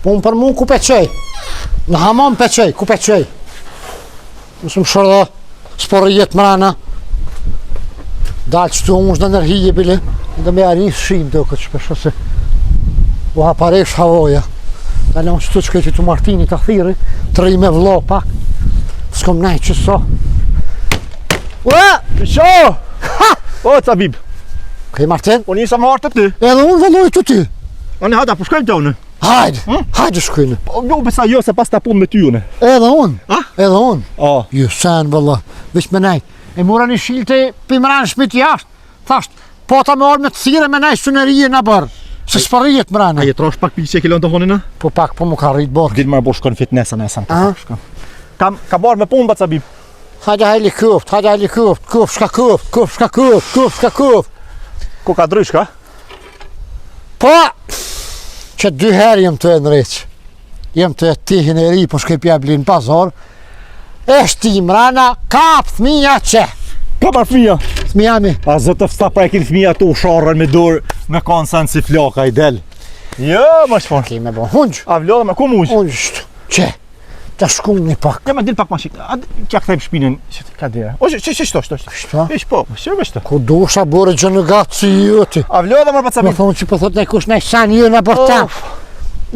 Po unë për mu ku peqej. Në hamam peqej, ku peqej. Nësë më shërë sporë jetë mrana. Dalë që të unë është në nërhije bile. Dhe me arin shim të këtë shpesho se u haparesh havoja. Dalë unë që të që këtë të martini të thiri. Të ri me vlo pak. S'kom nej që so. Ua! Sho! Ha! O, Cabib. Këj Martin? Unë isa më hartë të ty. Edhe unë vëlloj të ty. Unë hada, po shkojmë të unë. Hajde, hajde shkojnë. Jo, besa jo se pas ta punë me ty unë. Edhe unë, A? edhe unë. O. Ju sen vëlla, veç me nej. E mura një shilte pëmran shpit jashtë. Thasht, po ta me orë me të thire me nej sunerije në bërë. Se s'parijet mrana. A je trosh pak për që kilon të honina? Po pak po mu ka rritë borë. Ditë marë bo shkon fitnesa nesën. Aha. Ka barë me punë, ba Cabib. Hajde hajli kuft, kuft shka kuft. Ku ka dryshka? Po, që 2 herë jem të e nëreq. Jem të e tihin e ri, po shkej pja blinë pazor. Eshti mrana, kap thmija që. Ka marë fëmija. Thmija mi. A zëtë të fsta pra e kinë fëmija të u sharën me dorë me kanë sanë si flaka i del. Jo, më shponë. Ki me bo hungjë. A vlodhe me ku mujë? Hungjë shtë. Që? Të shkum një pak. Ja me dil pak ma shikë. A kja këthejmë shpinën. Ka dire. O, që shto. Shto? Ish po, që shto. Ku dusha bore gjë në gatë si jëti. A vlodhe mërë, ba Me Cabib. thonë që po thot ne kush ne shanë ju në bërta.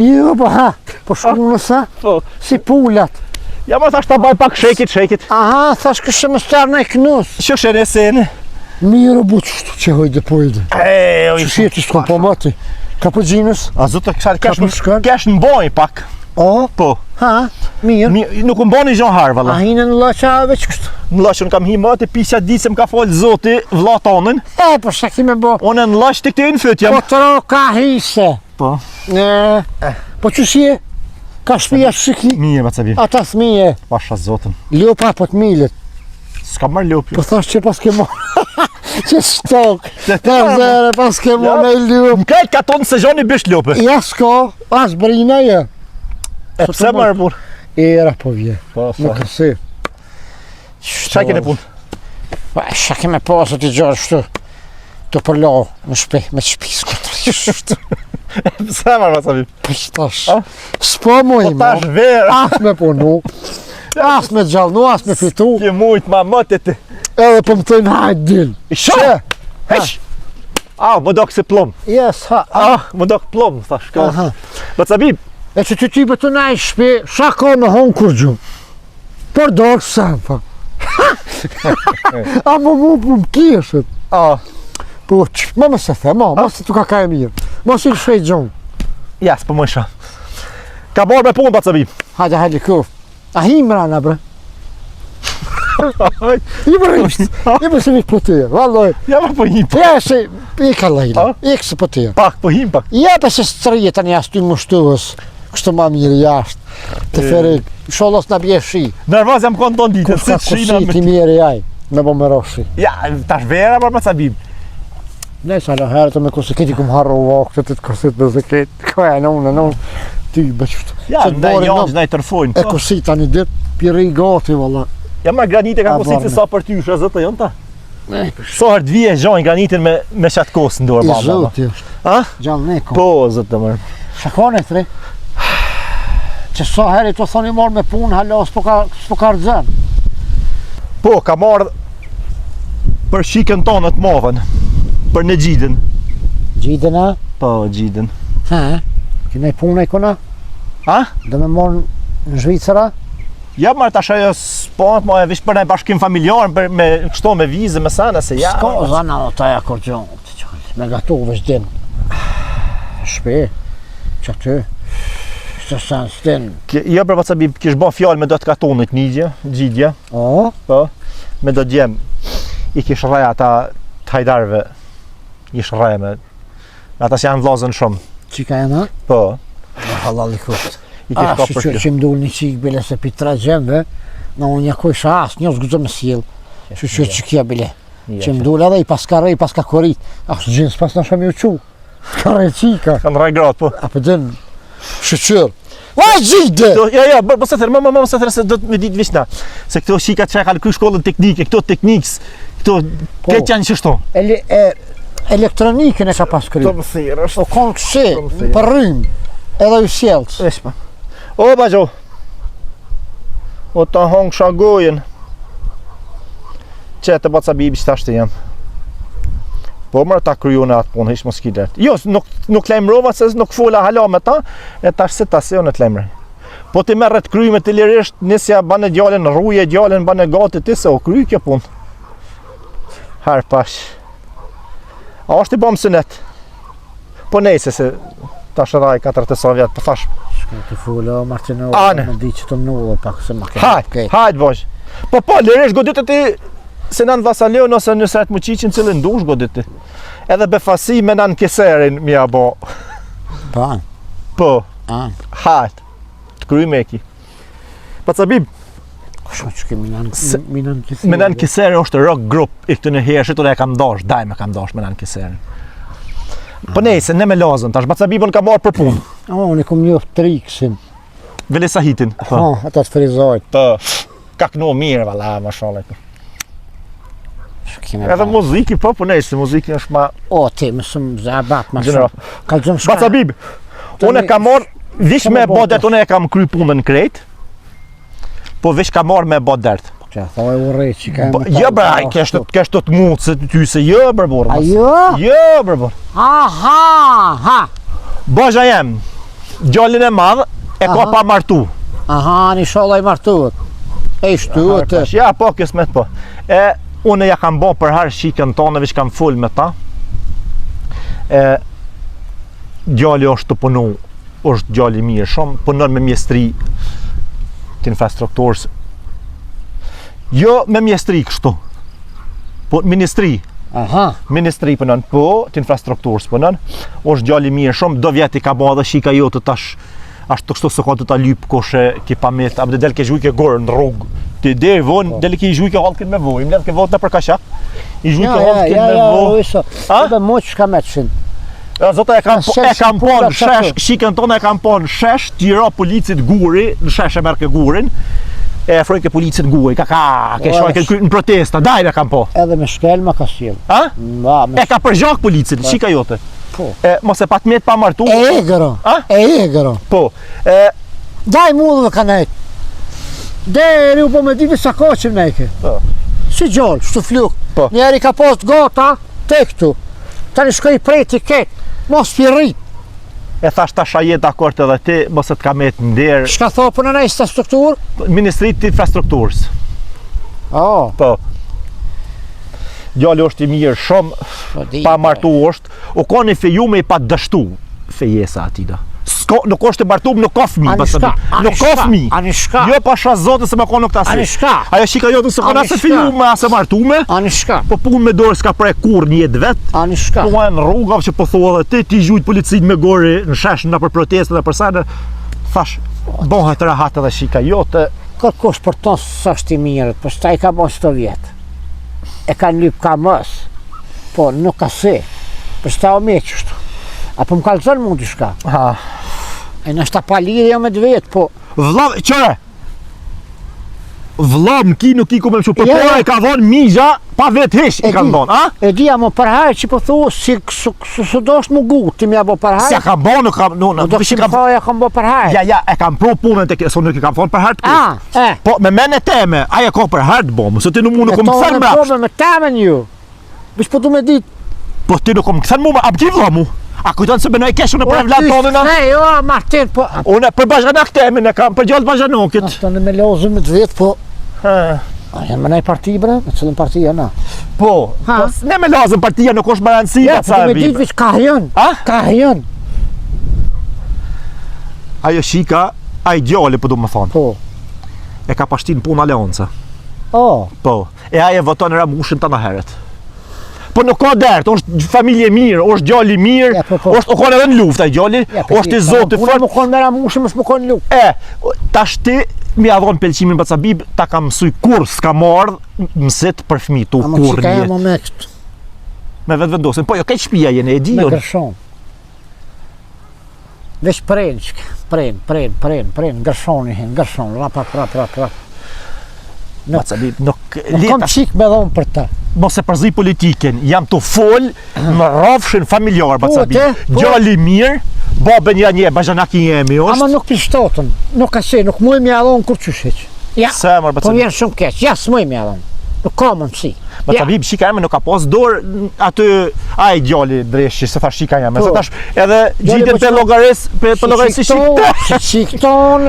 Jo, po ha. Po shkum nësa. Po. Si pullat. Ja më thash ta baj pak shekit. Aha, thash kështë më starë në knus. Që shere sene. Mirë o butë shtu që hojde pojde. Që shjetë s'kom po mati. Ka për gjinës? A zëtë kësar Ka për shkën? kesh në boj pak. O, Po. ha, mirë. Nuk më boni gjon harë, A valla. hinë në laqave që kështë? Në lashën kam hi më të pisja di se më ka folë zoti vlla tonën. E, po shka ki me bo. Unë në lash të këtë në fyt jam. Po të ro ka hise. Po. Po që shje? Ka shpija shiki? Mirë, ba Cabib. Ata thmije. Pasha zotën. Ljopa po të milët. S'ka marrë lopë. Po thash që pas ke mo. Që stok. Të Të zere pas ke mo Ja. me ljop. Më kajtë ka tonë se gjoni bish lopë. Ja s'ko, as brina je. E pse marrë bur? Era po vje. Po, Në kësi. Qa kene punë? Shka ke me pasë të gjërë shtu. Të përlo në shpe, me shpis këtë. Pse marrë, ba Cabib? Po shtash. A? S'po mu Po i tash mo. verë. As me punu. As me gjallnu, as me fitu. Ki mujtë ma mëtë të. Edhe po më thëjnë hajt dil. Isha! Hesh! Au, më do kësi plom. Yes, ha. Më do këtë plom, thash. Aha. Ba Cabib, E që ty për të nej shpi, shako në honë kur gjumë. Por dorë sen, pa. A më kishët. Po, më se the, më se tu ka e mirë. Më se i shvej gjumë. ja, s'po më isha. Ka barë me punë, ba Cabib. Hajde, hajde, kuf. A hi mrana, bre. I më se vik për tyre, valloj. Ja, ma po him. Ja, se, i ka lejla, i kësë për tyre. Pak, po him pak. Ja, për se së të tani as ty më shtuhës. Kështë ma mirë jashtë. Të ferik, shollos në bje shi. Nervoz jam konë tonë ditën, Kur ka si të shina kursi me... ti mirë jaj, me bo me roshi. Ja, tash vera, ba Cabib. Ne sa në herë të me kursi këti kum harru vakët të kursit me zeket. Koja në unë, ty bëqështë. Ja, ndaj janç, ndaj tërfojnë. E kursi tani dit, piri gati, valla. Ja, ma granite ka A, kursit se barne. sa për ty, shë zëtë, jonë ta. Ne, So herë dvije gjojnë granitin me qatë kosë në dorë, i ba. zëti është. A? Gjallë ne ko. Po, zëtë të mërë. Shakone të re. Që sa heri të thoni marrë me punë, hala s'po ka rëzën. Po, ka marrë për shikën tonë të mavën. Për në gjidën. Gjidën a? Po, gjidën. Ha? Kine punë e kona? A? Dhe me marrë në Zhvicera? Ja, marrë tash ajo s'pont, ma e vish për në bashkim familjar, me kështo me vizë, me sana, se ja... Ska zana o taja kur gjonë, me gatu vëshdim. Shpe, që aty, që sanë s'tin. Ja, për Cabib, kish ba fjallë me do të katonit një gjidja, O? po, me do djem, i kish rreja ata të hajdarve, ish rreja me, ata që janë vlazën shumë, Qika e na? po, Halal i kuft. i kish ka për që më dul një qik bile se pi 3 gjemve, në unë jakoj shas, njës gudzo me s'jel. Që kja bile. Që më dul edhe i paska rej, paska korit. Së gjinës pas në shumë ju qu. Ka rej qika. Kanë rrej gratë, po. A për din, shqyr. Va gjide! Ja, po se thërë, më se thërë se do të me ditë vishna. Se këto shikat që e kanë kry shkollën teknike, këto teknikës, këto, këtë janë qështo. Elektronikën e ka pas kry. më thirë, është. O konë kësi, më thirë. për rrym. Edhe ju sjellës. Vesh pa. O bagjo. O ta hong shagojen. Qete baca bibi që tashtë jam. Po mërë ta kryu në atë punë, hish mos kidet. Jo, nuk lejmërova se nuk fola hala me ta, e tash se ta se jo në të lejmëri. Po ti merre të kryme të lirisht, nisja bane djallin, rruje djallin, bane gati ti se o kry kjo punë. Her pash. A është i bom sënet. Po nejse se ta shëraj 4 vjetë, të fash. Shka të fola Martino, Ane. më di që të mnullë pak se ma ke. Hajt bosh. Po lirisht godit e ti se nën Vasaleon ose në sret muqiqin cilën dush godit ti. Edhe befasi me nën keserin mi abo. Ban. Po, An. hajt. Të kry me ki. Pa cabib, Kusho që ke minan kësë. me nën keserin është rock grup i këtë në hershit, unë e kam dash, daj me kam dash me nën keserin. Po nejse, ne me lazën, tash ba cabibën ka marrë për punë. O, unë kom njoft Triksin. Vele Sahitin. Ha, ata të frizojt. Po, ka kënu mirë, vala, mashallah. Edhe muziki, po nejse, muziki është ma... O, ti, më shumë zabat, ma General. shumë. Kalëzëm Ba cabib, unë e kam marrë, vish me bodet, unë e kam kry punën krejt, po vish ka marrë me bodet. Që a thoj u rejt që ka e më Jo bra, kesh të të mundë se ty se jo bër burë. A jo? Jo bër burë. Ha. Bozha jem, gjallin e madhë, e ka Aha. pa martu. Aha, një sholla i martuat. E i shtuat. Ja, po, kismet po. E, unë ja kam bo për herë shikën tonë, vish kam full me ta. E, gjalli është të punu, është gjalli mirë shumë, punon me mjestri të infrastrukturës. Jo me mjestri kështu, po ministri. Aha. Ministri punon, po të infrastrukturës punon, është gjalli mirë shumë, do vjeti ka bo dhe shika jo të tash, ashtë të kështu së ka të ta lypë koshe ki pamet, abde del ke zhujke gorë në rrugë, ti deri vonë, del ke i zhujke halkin me vojë, mledh ke vot në përkashak, i zhujke halkin me vojë. Iso. A? Edhe mo që ka me të shinë. Zota e kam puna pon shesh, shikën tonë e kam pon shesh, tira policit guri, në shesh e merë ke gurin, e frojke policit guri, ke shoj ke në protesta, dajme kam po. Edhe me shkel ma ka sjell. A? Ba, me E ka përgjak policit, shika jote. po. E, mos e pat met pa martu. E egëro. A? E egëro. Po, e, Daj mu dhe ka nejt. Deri u po me divi sa ko që nejke. Po. Si gjallë, shtu fluk. Po. Njeri ka post gata, te këtu. Tani shkoj prej ti ketë. Mos pirrit. e thash tash a je dakord edhe ti, mos e të ka met në derë. Shka tho për në nejtë strukturë? Ministrit të infrastrukturës. Oh, Po. Djali është i mirë shumë, pa martu është, u ka një feju me i pa dështu fejesa atida. Nuk është të martu, nuk ka fëmi, nuk ka fëmi. Ani shka? Jo pasha zotë se me ka nuk ta Ani si. shka? Ajo shika jo të se ka se feju me asë martume, Ani shka? po punë me dorë s'ka prej kur një jetë vetë. Ani shka? Po e në rrugav që po thua dhe ti gjujt policit me gori në shesh në për protestet dhe për sajnë, thash, bohet të rahat edhe shika jote. Kërkosh për tonë së është i mirët, për shta i ka bon 100 vjetë. E ka njëp ka mësë, po nuk ka se, për shta o me qështu. Apo më kalëzën mund të shka. Ha. E në shta pa lidhja me dvetë, po... Vlla, qëre! Vlla, më ki nuk i ku me më që, për Ja, pora ja. i ka dhonë migja, pa vetë hesh i E kanë di. dhonë, a? E di, mo përhajë që po thua, si së do është më gutë, ti mja bo Si përhajë. ja kam bo, nuk kam, Do të shi që më thoja kam bo përhajë. ja, e kam pro punën të kësë, nuk i kam thonë për hertë ku. Po, me mene teme, aja ka për hertë bo, mësë ti nuk mu nuk më këthen me apsht. Me temen ju. Vish po du me ditë. Po, ti nuk më këthen mu me abdi vla mu. A kujton se bënoj keshë në për evlat tonë na? Ne, jo, Martin, po... Unë për bashkanak temin e kam, për gjallë bashkanokit. Ashtë në me lozën me dvetë, po... A janë me nej parti, bre? Me cëllën parti janë, na? Po, Ha? ne me lazën partia nuk është balansi, Ja, me po du me ditë, vish ka janë. A? Ka janë. Ajo shika, a i gjalli, po du më thonë. Po. E ka pashtin punë Aleonca. Oh, Po, e aje voton e Ramushin të në heret. Po nuk ka dertë, është familje mirë, është gjalli mirë, Ja, po. është o konë edhe në luft, a i gjalli, është i zotë i Unë fort. më konë me ramushë, më shmë konë lukë. Tash ti, mi adhon pelqimin për Cabib, ta ka mësuj kur s'ka mardh, mësit për fmi, tu A më kur që ka një. jam me kështë, Me vetë vendosin, po jo, kaj shpia jene, e di me jo. gërshon. Vesh prenë, prenë, gërshoni hen, gërshon, rap. Ma Cabib, nuk, Nuk kom qik me dhonë për ta. mos e përzi politiken, jam të fol, më rafshin familjar, ma Po, Cabib. te, po. Gjalli mirë, babën ja një, bajanak i jemi, Ama nuk pishtotën, nuk ka se, nuk muj me adhon kur qysheq. Ja, Se mërë, po vjen shumë keq, ja s'muj me adhon. Nuk ka mundësi. Ma të bibë shika jeme nuk ka pas dorë aty ai djali dreshi se tha shika jeme. Se tash edhe gjitën për llogaris si shikton. Si shikton,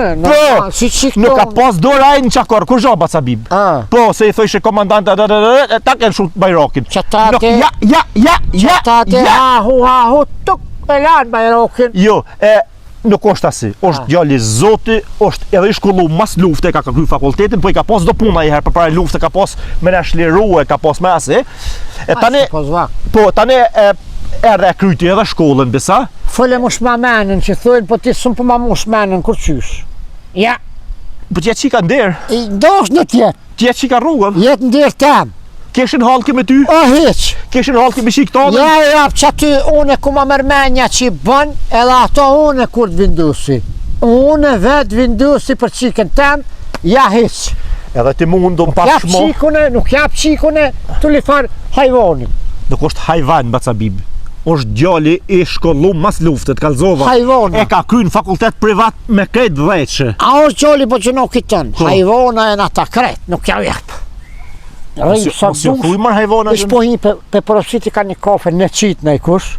si shikton. Nuk ka pas dorë ai në çakor, kur zhoba ca bib. Po, se i thojshë komandant ta kanë shut bajrokin. Qatate. Ja. Hahu, tuk e lan bajrokin. Jo, nuk është asi, është djali zoti, është edhe i shkollu mas lufte, ka kryer fakultetin, po i ka pas do puna i herë përpara lufte, ka pas me na shliruar, ka pas me asi. Po tani erdhe e kryti edhe shkollën besa. Fole mosh ma menën që thojnë, po ti s'm po ma mosh menën kur qysh. Ja. Po t'ja qika nder. Dosh në tjetë. T'ja qika rrugën. Jetë nder tem. Keshin halke me ty? Hiq. Keshin halke me shiktonën? Ja, që aty une ku ma mërmenja që i bën, edhe ato une kur të vindusi. Une vetë vindusi për qikën tem, ja hiq. Edhe ti mundu më pashmo. Nuk jap qikune, të li farë hajvonin. Nuk është hajvan, baca bib. Është djali i shkollu mas luftet, kalzova. Hajvona. E ka kryen fakultet privat me krejt dhejqë. A është djali po që nuk i tënë. Hajvona e në ta krejt, nuk ja vjep. Mos jo thuj marë hajvona. Ish po hi pe porositi ka një kafe në qitë në i kush,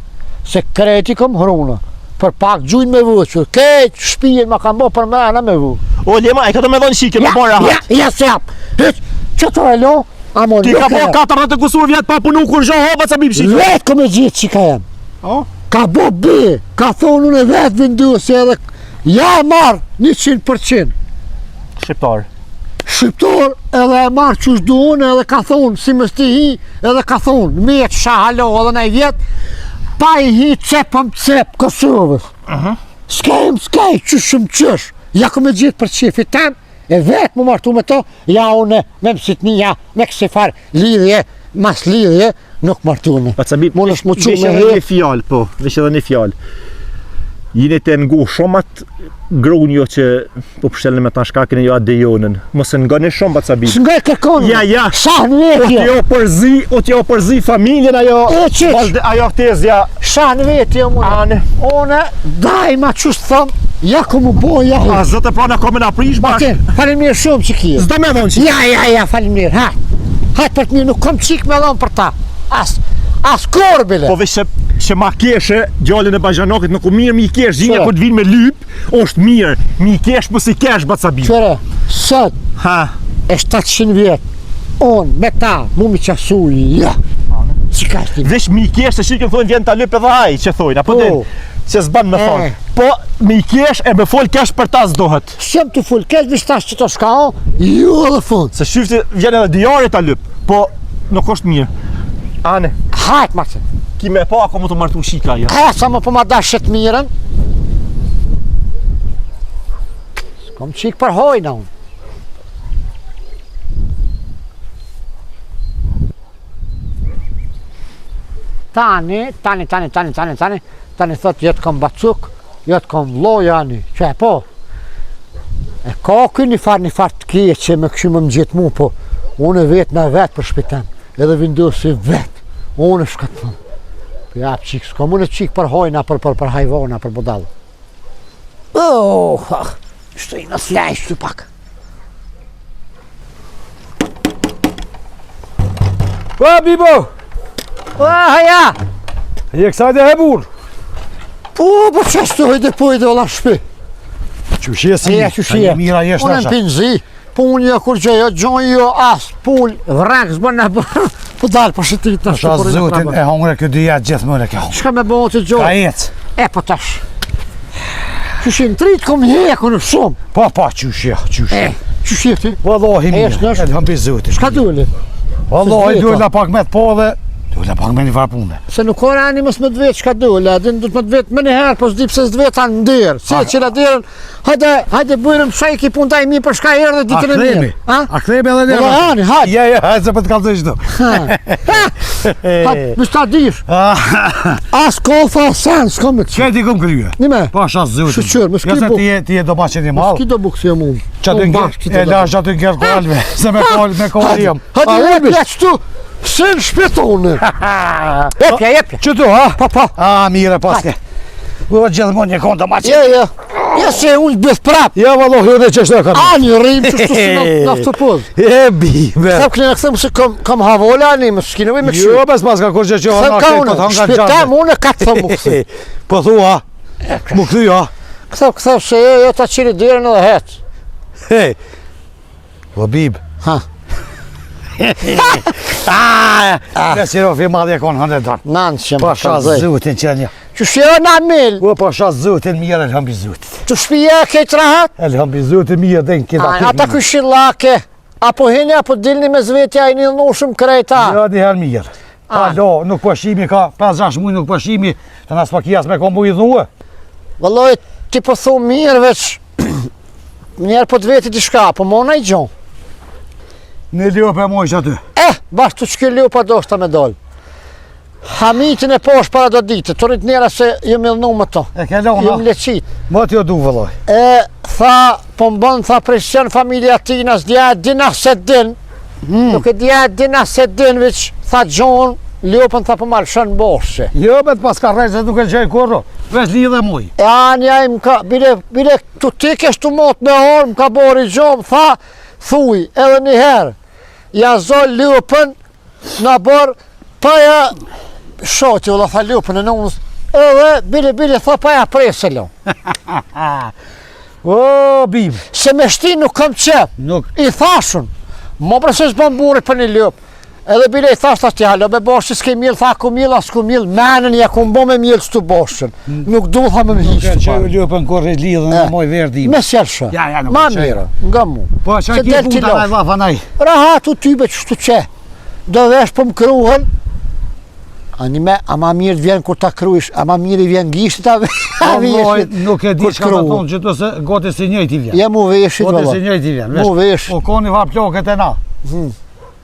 se kreti kom hruna. Për pak gjujnë me vëqër, kejt shpijen ma kam bo për mena me vë. O, Lema, e ka të me dhonë shike, me bërë rahat. Ja, se jap. Që të e lo? Ti ka bo 14 kusur vjetë pa punu kur zho hoba sa bim shike. Vetë kom e gjithë që ka jem. Ka bo be, ka thonë unë e vetë vindusi edhe, ja marë 100%. Shqiptar. Shqiptar edhe e marrë që shdu unë edhe ka thonë, si më sti hi, edhe ka thonë, me të shahalo edhe në i vjetë, pa i hi cepëm cep Kosovës. Skejmë, që shumë qësh. Ja ku me gjithë për qefi tem, e vetë më martu me to, ja une me mësitnia, me kësi farë lidhje, mas lidhje, nuk martu me. Mund është më që me he. Vesh edhe një fjallë. Jini të ngu shumat grunjo që po pështelën me ta shkakin e jo atë dejonën. Mësë nga një shumë baca bibë. Së nga e kërkonë. Ja. Shanë vetja. O t'jo përzi familjen ajo. Ajo këtezja. Shanë vetja mëne. One, daj ma qështë thëmë, ja ku më boj, ja. A zëtë pra në kome në aprish bashkë. Falimir shumë që kje. Zdo me dhonë që. Ja, falimir, hajtë për të mirë, nuk kom qik me dhonë për ta. As korbile. Po veç që ma keshe, gjallin e bajanokit, nuk u mirë mi kesh, gjinja ku të vinë me lyp, është mirë, mi kesh më si kesh baca bibë. Qëre, sët, e 700 vjetë, unë, me ta, mu mi qasu, ja. Si ka shtim? Veç mi kesh, të shikën thonë, vjen të lyp edhe aj, që thojnë, apo din, që s'ban me thonë. Po, mi kesh e me fol kesh për ta s'dohet. Shem të fol kesh, vish tash që të shka o, ju edhe fund. Se shifti vjen edhe diarit të lyp, po, nuk është mirë. Ane. Hajt, Marcin. Ki me pa, ako mu të martu shika, ja. Sa më po ma dash shetë miren. S'kom qik për hojna unë. Tani thot jetë kom bacuk, jetë kom lojani, që e po. E ka këj një farë të kje që me këshimë më gjithë mu, po unë vetë në vetë për shpiten, edhe vindosi vetë, unë shkatë thëmë. Për japë qikë, s'ka mune qikë për hojna, për hajvona, për bodalë. Shtu i në slaj, shtu pak. Bibo! Haja! Je kësajt e hebur? Po që shtu hojde pojde ola shpi. Qushje si? Qushje. Mira jesh unë në pinë zi, punja kur gjëja, gjojë as, pull, vrak, zbën në bërë, po dalë për shëtit në shtë për zotin e hongre këtë dyja gjithë mëre kjo. Shka me bëhë të gjojë? Ka jetës. E po tash. Qushje në tritë kom heku në shumë. Pa, qushje. Qushje ti? Wallahi mirë, e të hëmbi zotin. Shka dulli? Wallahi duhet pak me të po dhe duhet pak me një farë punë. Se nuk ka rani mës më të vetë qka dulli, adin du të më të vetë më njëherë, po s'di pëse s'dë vetë anë ndërë. Se që la dherën, hajde bërëm shaj ki pun taj mi për shka herë dhe ditën e mirë. A kremi edhe dhe hajde. Hajde, se për të kalëzë qdo. Hajde, mës ta dish. As kofa sen, s'ka me të që. Qëti kom kryje? Nime? Pa shas zotin. Shëqër, mës ki buk. Ti e do pa qëti malë. Mës ki do buk se jam unë. E lash aty në kërë kolve, se me kolve jam. Hajde, ja qëtu. Sen shpetonë. Jepja. Qëtu, ha? Pa. Mire, paske. U gjithmonë një konta ma që. Ja. Ja se unë bëth prap. Ja vallohi unë që shto kam. Ani rrim që shtu si në aftopuz. E bibe. Sa këne në këthëm se kam havola ani, më s'kine me këshu. Jo, bes pas ka kur që Sa hana ka këtë unë, këtë hanga shpetam unë ka të thëmë më këthë. Po thua, mu këthy ha. Këthëm se jo ta qiri dyrën edhe hetë. Hej. O bib. Ha. Dhe si rofi madhje konë hëndë darë. Nanë që më Pasha zutin që një. Që shjo në amil. O pasha zutin mirë elhambi zutit. Që shpija këtë rahat. Elhambi zutin mirë dhe në kita Ata këshillake. Apo hini apo dilni me zvetja i një nushëm krejta. Ja, diher mirë. Alo, nuk pashimi ka 5-6 muj nuk pashimi. Të nas pak jas me kombu i dhuë. Vëlloj, ti po thumë mirë veç. Njerë po të veti t'i shka, po mona i gjonë. Në leo për mojsh aty. Bashkë të që liu pa doshta me dollë. Hamitin e posh para do ditë, të rritë njera se ju milnu më to. E ke lona? Ju më leqit. Më t'jo du vëlloj. Tha, po më bënë, tha presion familja tina, s'dja e dina se din. Nuk e dja e dina se din, veç, tha gjonë, liopën tha po malë shënë boshë. Jo, bet pas ka rejtë se nuk e gjej kurro. Vesh li dhe muj. E anja i më ka, bile tu ti kesh tu mot me orë, më ka bori gjomë, tha, thuj, edhe një herë, ja zoll liopën, në borë, pa ja, shoti u la tha liopën e nonës, edhe bile tha pa ja presë lo. O, bim. Se me shti nuk kam qep, Nuk. i thashun, më përse s'bën burit për një liopë. Edhe bile i thash t'ashti hallo, be boshë s'ke mjëll, tha ku mjëll, as ku mjëll, menën ja ku mbo me mjëll s'tu boshën. Nuk du tha me më Nuk e hishtë që parë. ljupën kur e lidhën në moj verdi. Me sjellë shë, Ja, nuk ma e qaj. mirë, nga mu. Po, që Se ki del t'i puta lof. në dhafa naj. Rahat u tybe që shtu qe. Do vesh për më kruhen. Anime, a ma mirë vjen kur ta krujsh, a ma mirë i vjen gishtit, a veshit. Nuk e di kur që ka t'kruhen. thonë që të se gote si njëjti vjen. Ja mu veshit, Gote si valla. njëjti vjen. Mu vesh. O koni va ploket e na.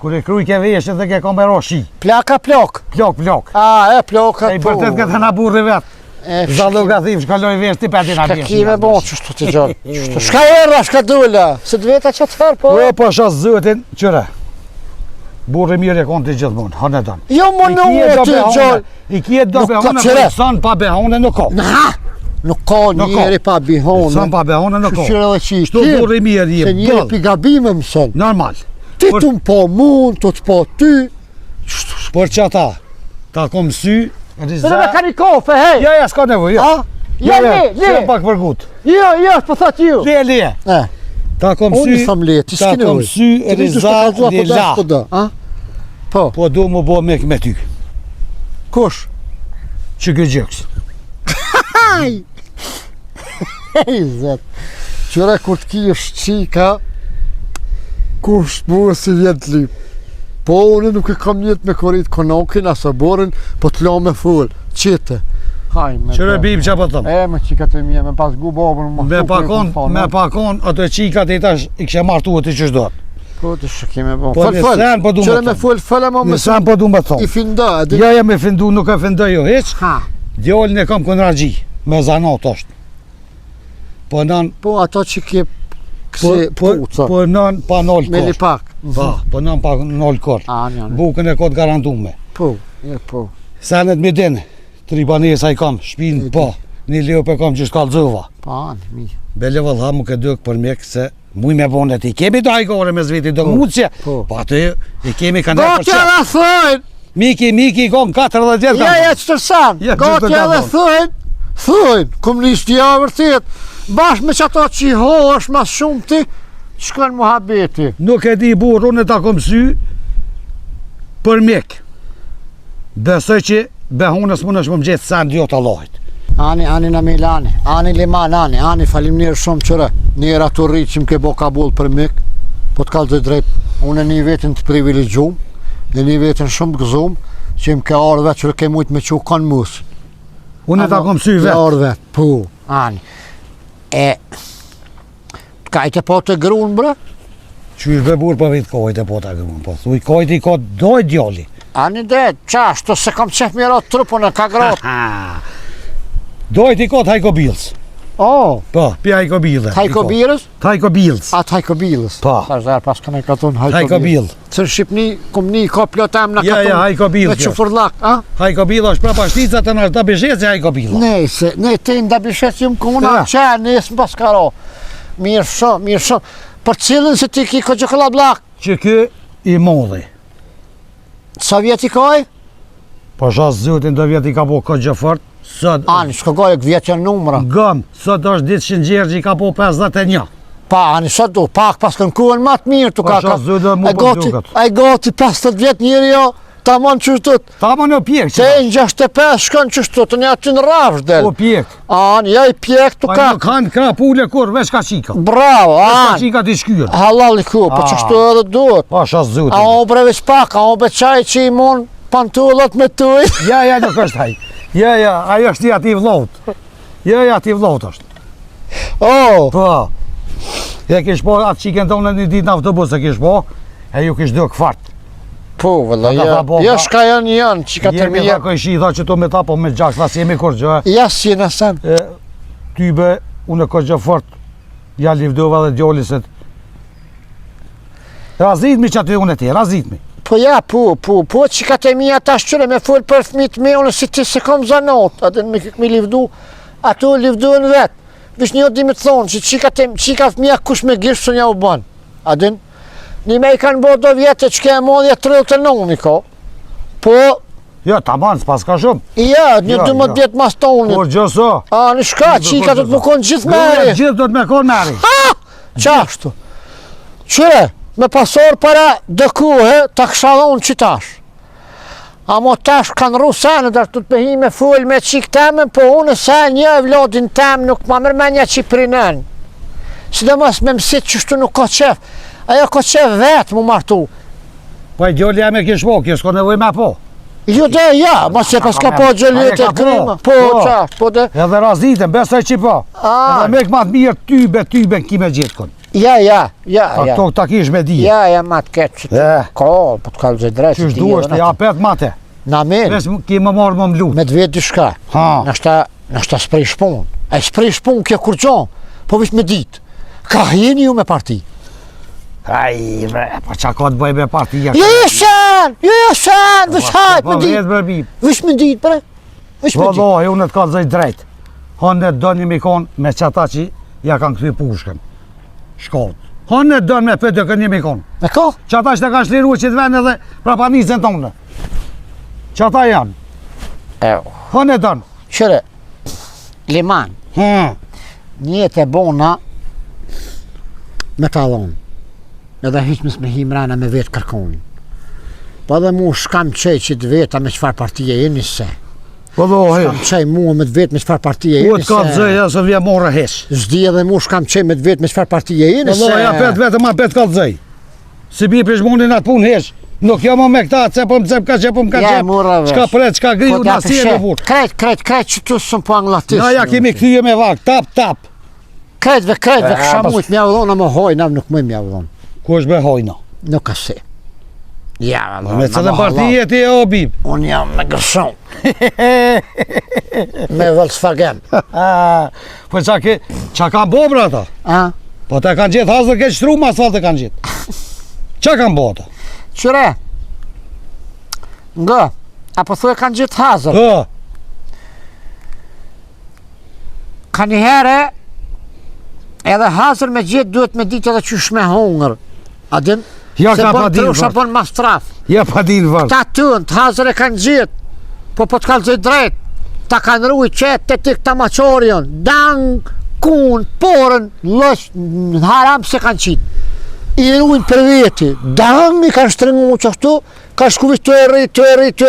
Kur e kruj ke veshit dhe ke komero shi. Plaka plok. Plok. Ploka E i përtet këtë na burri vetë. Zallo ka thim, shkalloj vesh ti peti na Shka vjesh. kime bon që shtu të gjallë. Shka erra, shka dulla. Se të veta që të farë, po. O, po shas zëtin, qëre. Burri mirë e konë të gjithmonë, hënë e donë. Jo më në më të gjallë. I kje do Nuk ka behone, qëre. për son pa behone nuk ka. Nuk ka Nuk ka. njeri pa bihone. Son pa behone nuk ka. Shqyre dhe që Shto burri mirë Se je njeri bëll. pi gabime më son. Normal. Ti të më po mund, të të po ty. Por që ata, ta kom sy, Dhe me rizë. ka një kofe, hej. Ja, s'ka nevoj, ja. A? Ja, le. Që pak për gut. Jo, po thot ju. Le. Ta kom Unë i sy, tham le, ti ta s'ki kom nevoj. sy, riza, lela. Po, Po du më bo me ty. kush? Që këtë gjëks. Haj! Hej, zet. Qëra kur t'ki është qika, kush mua si vjen t'lip. Po, unë nuk e kam njetë me korit konokin, aso borin, po t'lo me full, qite. Haj, me Qëre bim që po thëmë. Me qika të mje, me pas gu babën, Me pakon, ato qikat e tash i kështë martu e të që shdo. Po, të shë me bo. Po, në sen po du më Qëre me thëmë. full, fële ma me Në sen po du më i thëmë. finda, edhe. Ja me findu, nuk e findoj jo heq. Ha. Djallin e kam kënragji, me zanat është. Po nën, Po, ato që ke kësi puca, po nën pa nol me kor. lipak. Po nën pa nol kor. Janë. Bukën e kod garantume. Po, po. Senet me din, tribanesa i kam, shpinë po. Një leo pe kam që shkallëzova. Pa, mi. Bele vëllha mu ke dëk për mjek se muj me bone ti kemi do hajgore me zveti do muqje. Po. Po atë i kemi ka nërë për Gotja qe. dhe thëjnë! Miki, kom 40 vjetë. Ja, që të sanë. Ja, Gotja gjithë dhe të thëjnë, komunisti ja vërtet. Bashkë me që ato që i ho është mas shumë ti, shkën muhabeti. Nuk e di burë, unë e ta kom sy për mjek. Besoj që behunës mund është më më gjithë sen djot Allahit. Ani në Milani, ani liman, ani falim njerë shumë qëre. Njerë ato rritë që më ke bo kabull për mik, po të kalë të drejt. Unë e një vetin të privilegjum, dhe një vetin shumë të gëzum, që më ke ardhë vetë që ke mujtë me që kanë musë. Unë e ta kom sy Ke vetë. ardhë vetë, po, ani. Kajte po të grunë, bre? Qysh be burë për vitë kojt e po ta grunë, po thuj kojt i ka doj djali. Ani det, qash, të se kam qef mjera trupën e ka gratë. Dojt i ka të hajko bilës. Oh, Po, pi Hajko Billë. Hajko Birës? Hajko Billës. Atë Hajko Bilës. Po. Tash dhe pas kanë ka thonë Hajko Hajko Bilë. Billë. Të në Shqipni, kom një ka plot em në Ja, katon. ja, Hajko Billë. Me qëfërlak, a? Hajko Billë është prapa shtica të në të bisheci Hajko Billë. Ne te nda bishet jëmë kuna, Ja. që nesë më pas karo. Mirë shumë. Për cilën se ti ki ko gjëkëlla blak? Që kë i modhi. Sa vjeti kaj? Po shas zotin do vjeti ka po ka gjë fort. Sot, Ani, shko gojë vjetë janë numra. gëm, sot është ditë Shëngjergji ka po 51. Pa, ani, sot do, pak pas kënë kuën ma të mirë tu Po ka. shas zotin mu Ai po gati, duket. ai gati 50 vjetë njëri jo, ta mon qështët. Ta më në pjek Se që. e në 65 shkon qështët, të një aty në rafsh del. Po pjek. Ani, ja i pjek tu Pa ka. nuk kanë krapule kur, veç ka qika. Bravo, Veç ka ani. qika t'i shkyrë. Halal i ku, po Ah. qështu edhe duhet. Po shas zotin. A o breveç pak, a o beqaj që i mon pantullat me tuj. Ja, nuk është haj. Ja, ajo është i ati vlot. Ja, ati vlot është. Oh, Po. Ja kish po atë qiken tonë një ditë në autobus e kish po, e ju kish duk fart. po, vëlla, Ata ja. tha, po, Ja pa. shka janë, që ka të Jemi mija. tha ko ishi, tha që to me ta po me gjak, tha si jemi kur gjë. Ja si në sen. Ty be, unë ko gjë fort, ja livdova dhe djoli se razitmi që aty unë e ti, razitmi. Po ja, po, që ka të mija ta shqyre me full për fmit me unë si ti se kom zanot, atë me livdu, ato livdu në vetë. Vish një di me të thonë, që qika fmija kush me gishë së një u banë. Adin, një me i kanë bo do vjetë që ke e modhja 39 ko. Po, Jo, ta banë, s'pas ka shumë. ja, një Ja, 12 vjetë mas tonit. Por gjë so. A, në shka, qika të të më konë gjithë meri. Gjithë do të me konë meri. Qashtu. Qyre, me pasor para dëkuhe, ta këshallon qitash. Amo tash kanë ru senë, dhe të të pëhi me full me qik temen, po unë se një e vlodin tem nuk ma mërmenja që i prinen. Sidomos me mësit qështu nuk ka qef. Ajo ka qef vetë mu martu. Po e djoli jam e kish po, kish ko nevoj me po. Jo dhe ja, ma se pas ka po gjëllit e Aje ka po. krima. Po, Po. qashtu, po dhe. Edhe razitën, besoj që po. A, Edhe me këma të mirë tybe ki me gjithë kon. ja. Këto ta kish me di. Ja, ma të ketë që të ka, po të kalë zë drejtë. Qysh duesh të japet mate. Na men, Vesh ki më marrë më mlut. me të vetë dyshka. Ha. Nështë s'prej shpun. E s'prej shpun kjo kur gjon, po vish me ditë. Ka jeni ju me parti. Aj, po qa ka të bëj me partia. Jo, vish hajt me ditë. Vetë bërbi. Vish me ditë, bre. Vish me ditë. Vëllohi, unë të ka të zëjt drejt. Hëndet do një mikon me qata që ja kanë këthy pushkën. Shkollët. Hëndet do me pëtë kënë një mikon. Me ka? Qata që të kanë shliru që të vend edhe prapa nisën tonë. Qata janë. Hëndet do. Qëre, liman, njët e bona me talon. Edhe hiqmës me himrana me vetë kërkonin. Po edhe mu shkam qej që të veta me qëfar partije jeni se. Vëllohi. Shkam qej mu me të vetë me qëfar partije U jeni të ka të zëj, se vje morë hesh. Zdi edhe mu shkam qej me të vetë me qëfar partije jeni se. Vëllohi, ja petë vetë ma petë ka të zëj. Si bi prish mundin atë punë hesh. Nuk jo më me këta, cepëm ka qepëm ka Ja, qep. mura vesh. Qka pret, qka griu, Po t'ja nasi e përshë. në burë. Krejt që tu sëm po anglatisë. Ja kemi këthyje me vak, tap. Krejtve, kësha mujt mja udhona më hoj, nam nuk mëj mja udhon. Ku është be hojna? Nuk ka si. Ja, Me cëllën partije ti e o bib. Unë jam me gërshon. Me Volkswagen. Po qa kanë bo bre ata? A? Po ta kanë gjithë hazër ke shtru ma asfalt e kanë gjithë. Qa kanë bo ata? Qyre? Nga, apo thue kanë gjithë hazër. Ka një herë, edhe hazër me gjithë duhet me ditë edhe qysh me hongër. Adin? Ja Se ka bon pa din trusha vërë. bon mas traf. Ja pa din vërë. Ta tënë, të hazër e kanë gjithë. Po të kalëzoj drejt. Ta kanë rujë qetë të tik të maqorion. Dang, kun, porën, lësh, në haram se kanë qitë. I rujnë për veti. Dang, i kanë shtrëngu qështu, ka shkuvis të e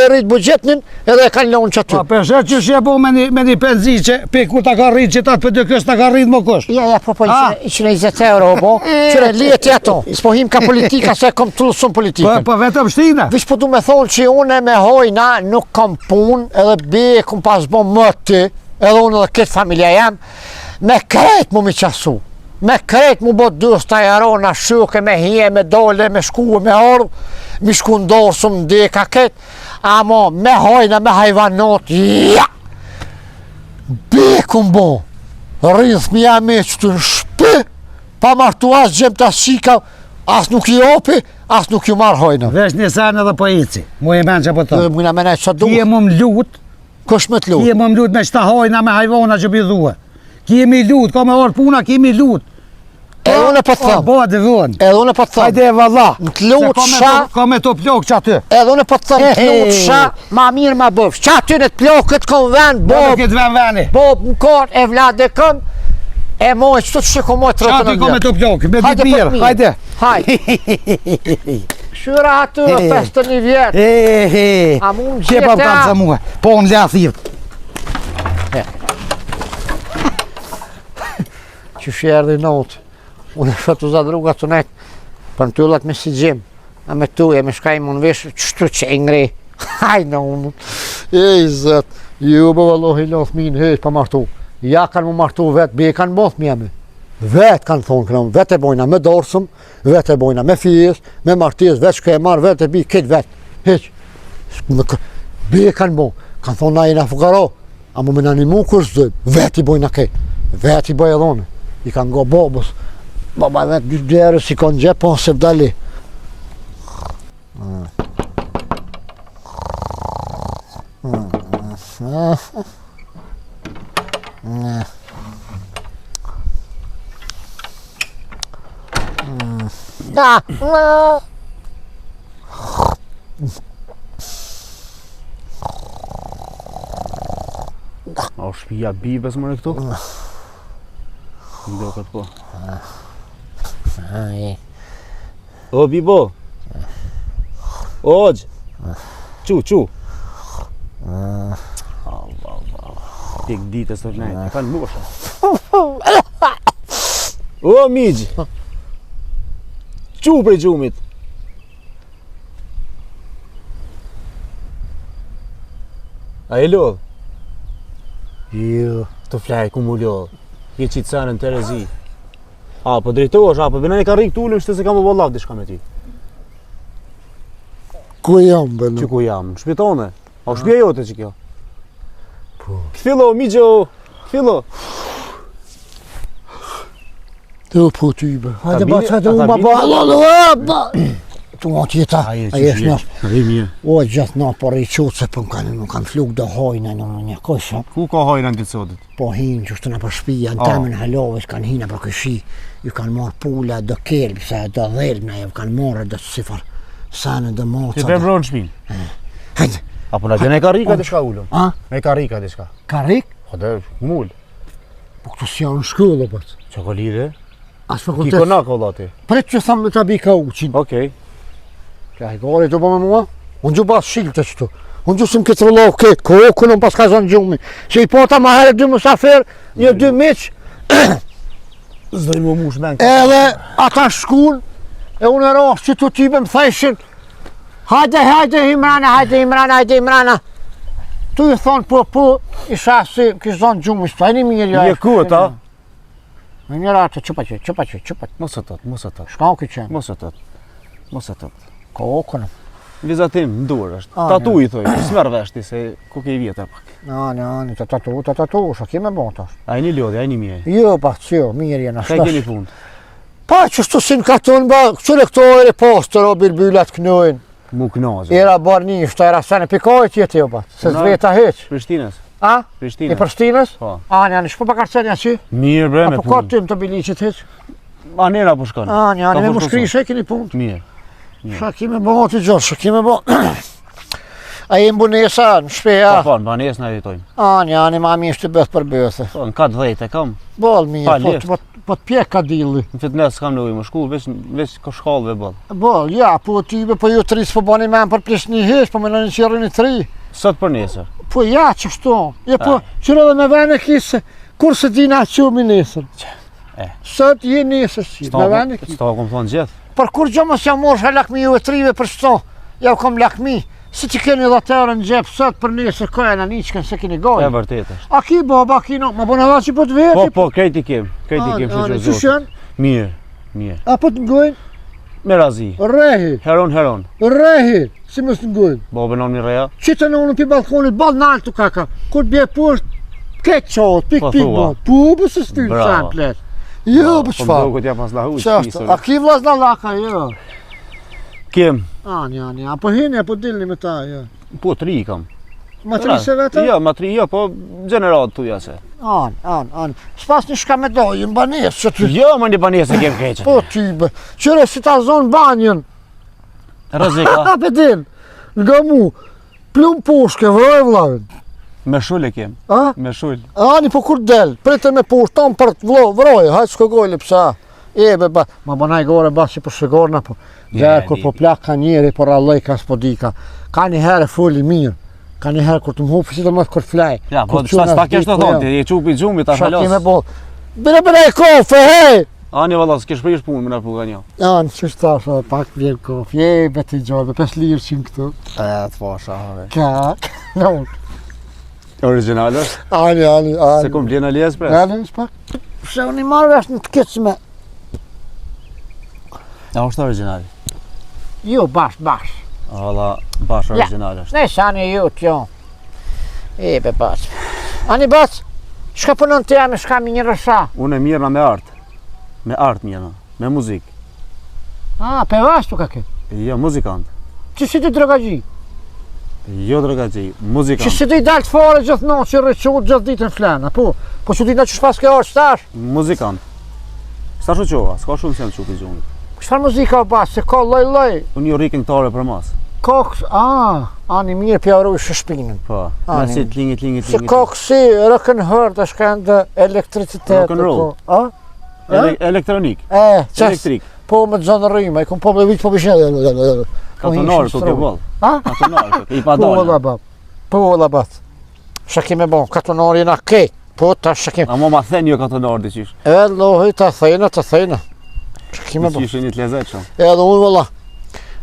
rrit bugjetnin, edhe e kanë lonë qëtu. Pa përshet që shje bo me një penzi që pe kur ta ka rritë që ta të për dy kës ta ka rritë më kush. Ja, po, Ah. 120 euro, bo. Qëre, lijet jeto. S'po him ka politika, se kom të lusun politikën. Po vetëm shtine. Vish po du me thonë që une me hojna nuk kam pun, edhe be kom pas bo më ty, edhe unë edhe këtë familja jam, me krejt mu mi qasu. Me krejt mu bo dës të jarona, shuke, me hije, me dole, me shku, me ardhë, mi shku ndorë, së më deka këtë, amo me hojna, me hajvanot, ja! Be kum bo. Rrith mija me që të në shpi, pa martu as gjem të shika, as nuk i opi, as nuk ju marrë hojnë. Vesh një sanë edhe po ici. Mu e men që po të. Mujna menaj që du, Ki e mu më lut, kush me të ki e mu më lut me qëta hojna me hajvona që bidhue. Ki e mi lut, ka me orë puna, ki e mi lut. Edhe unë e po të thëmë, Bo dhe dhon. edhe unë e po të thëmë, Hajde e valla. në të lutë sha, Ka me to plok që aty. edhe unë e po të thëmë, të lutë sha, ma mirë ma bëfsh, që aty në të plokët kom ven, Bo bob, këtë veni. bob në kor, e vlad e këm, e moj, që të që ku moj të Që rëtën aty në ka me vjetë. to plok, me Hajde, ditë po mirë, të hajde. Hajde. Shyra aty, He. 51 vjetë. He. A mu më Që pa gjithë kam sa mua. Po në lja thirë. Që shjerë dhe notë, unë e shëtë za druga të netë, për në tyllat me si gjim, a me tu e me shkaj më në veshë, qështu që e ngri, hajnë unë, ej zët, ju bë vallohi loth minë, hej, pa martu, ja kanë më martu vetë, be kanë both mi jemi, vetë kanë thonë kënë, vetë e bojna me dorsëm, vetë e bojna me fjes, me martes, vetë shka e marë, vetë e bi, këtë vetë, heq, be kanë bo, kanë thonë na jena fukaro, a mu me në një mu kur zdojmë, vetë i bojna këtë, vetë i boj edhe unë, i kanë go bobës, baba vetë dy djerë si kanë gjepë, po se vdali. A u shpija bibes më në këtu? Ndo këtë po. O bibo! Ogjë! Qu! Pik ditës të vnejtë, e kanë mosha. O migjë! Qu prej gjumit! A e lodhë? Jo. Të flaj ku mu lodhë. Je qitë sanën të rezi. A, po drejtohesh, a, po bëna një karrik t'ullëm shtë se kam më bollav dishka me ty. Ku jam bënë? Që ku jam? Në shpitone? A u shpia jote që kjo? Po. Këfillo, migjo, këfillo. Të po ty bë. Hajde bili- ba që të ata unë bili- ba. Tu ma tjeta. Aje është në. Ai mirë. O, gjatë në por i qotë se për më kanë fluk do hojnë në një kosha. Ku ka hajnë në të sotit? Po hinë që shtë në për shpia, në Ah. temën halovës kanë hinë për këshi. Ju kanë marë pula do kelbë, se do dhelbë në ju kanë marë do sifar. Sanë do Ti moca. bëjmë ronë në shpinë. Hajde. Apo na dene karrika dishka ullëm. A? Me karrika dishka. Karik? Po dhe, mull. Po këtu si janë në shkollë, po. Që ka lidhe? As Ki fakultet. konak o dhati. Pret që thamë të abi ka uqin. Okej. Ka i gori të bëme mua? Unë gju bas shilë të qëtu. Unë gju sëm këtë rëllohë këtë, kokën unë pas ka zonë gjumi. Që i pota ma herë dy mësafer, një dy miq, Zdoj më mush men. edhe ata shkun, e unë e rohë që të type më theshin, hajde Imrana. Tu i thonë po, isha si kështë zonë gjumi, së tajni mirë ja. Je ku e ta? Në njëra atë, qëpa që, Mos e tët. shka u këtë qenë, Mos e tët. kokën. Vizatim në dur është. Ah, Tatu i thoj, smer veshti se ku ke i vjetër pak. Ani, të tatu, shë kime bon tash. A i një lodhi, a i një mje. Jo, pa, që, mirë jena Ka i keni punë. Pa, që shtu sin ka të ba, qëre këto ere postër o bilbylat kënojnë. Mu knazë. Era barnisht, era sene pikojt jetë jo, ba, se Na- zveta heq. Prishtinës. A? I Prishtinës. Përstinës? Po. Ani, shpo pa karcenja që? Mirë bre me Apo ka punë. tym të biliqit heq? A nera po shkon. Ani, Ka me më fosh shkri shë keni punë. Mirë. Shë kime bo të gjërë, shë kime bo. A jem bunesa, në shpeja. Pa fanë, banes në editojmë. Ani, ma mi ishte bëth për bëthë. Po, në katë dhejt e kam. Bol Pa, mirë, left. po t'pjek ka dilli. Në fitness s'kam nevojë më shku, veç ka shkallëve bol. Bol, ja, po tybe, po ju tri s'po bani men për plesh një heq, po me në një qërë një tri. Sot për nesër. Po ja, qështu. Ja, po, qërë edhe me vene kisë, kur se dina qëmi nesër. Sot je nesër si, me vene kisë. Sta kom thonë gjithë. Për kur gjë mos jam morë lakmi ju e trive për shto, ja u kom lakmi. Si që keni dhe tërë në gjepë sot për nesër koja në niqken se keni E gojë. vërtet është. A ki baba, ki no, ma bona dha që po të veti. Po, krejti kem që Që zotë. shën? Mirë. A po të ngojnë? Me razi. Rehi, Heron. si mos të ngojnë. Babën on një reja. Qitën në unë për balkonit, bal në altu kaka. Kur bje poshtë, Ke qot, pik Po pik thua. bo. Po, për së styr Bravo. sen plet. Jo, për Po çfarë? duket ja pas lahu Qashtë, a ki vllaz në laka, jo. Kem, Ani, apo hini, apo dilni me ta, jo. po 3 kam. Matrise vetë? Jo, matri jo, po gjenerat tuja se. An. S'pas një shka me dojë, në banes, që ty. Jo, më një banese kem keqen. Po, ty, bë. Qëre si ta zonë banjën. Rrezika, Ha, pedin. Nga mu. Plum pushke, vroj vlavin. me shule kem, A? me shul. Ani, po kur del, pritë me push, ton për të vroj, hajtë s'ko gojli pësa. Ba, ma banaj gore bas që për shëgorna, po. Gjerë, kur po plak ka njeri, por alloj ka s'po dika. Ka një herë foli mirë. Ka një herë kur të më hupë, si të më të kur flaj. Ja, po s'ta kesh të thonë, ti e qupi gjumit, ta Shaki me falos. bo. Bire e kofe, hej! Ani valla, s'kesh prish punë, më në puga një. Anë, që shta, pak vjen kofe. Je, beti gjojbe, 5 lirë qënë këtu. E, të fasha, have. Ka, no. Original është? Ani. Se kom blen alies pres? Ani, shpak. Se unë i marrë vesh në të këtësme. A është original? Jo, bash. Valla, bash Ja. original është. Ne shani ju t'jo. Be bash. Ani bash, shka punon të jam, shka mi një rësha. Unë e mirëna me art. Me art mirëna, me muzik. Pe vash tu ka këtë. Jo, muzikant. Që si ti drogagji? Jo drogagji, Që muzikant. si ti dalë të fare gjithmonë, që rëqut gjithë ditën flenë, po? Po që ti na që shpas ke orë qëtash? Muzikant. Sta shu qova, s'ka shumë se më qupi gjumit. Qëfar muzika o bash, se ka loj. Unë jo rikën këtare për mas. Koks, ani mirë pjaru i shëshpinën. Po, Ani. me si t'lingit. Se koksi rock'n'roll të shkanë dhe elektricitet. Rock'n'roll? A? Elektronik, Qas, elektrik. po me të zonë rrima, i kom po me vitë po bëshedhe. Katonar ku ke boll. A? Katonar ku ke, i pa Po dalë. valla bab. Po valla bat. Shaki me bon, katonari jena ke. Po ta shaki. A mo ma then jo katonar diqysh. E lohi ta thejna. Shaki me bon. Diqysh e një t'lezet shumë. Edhe unë valla.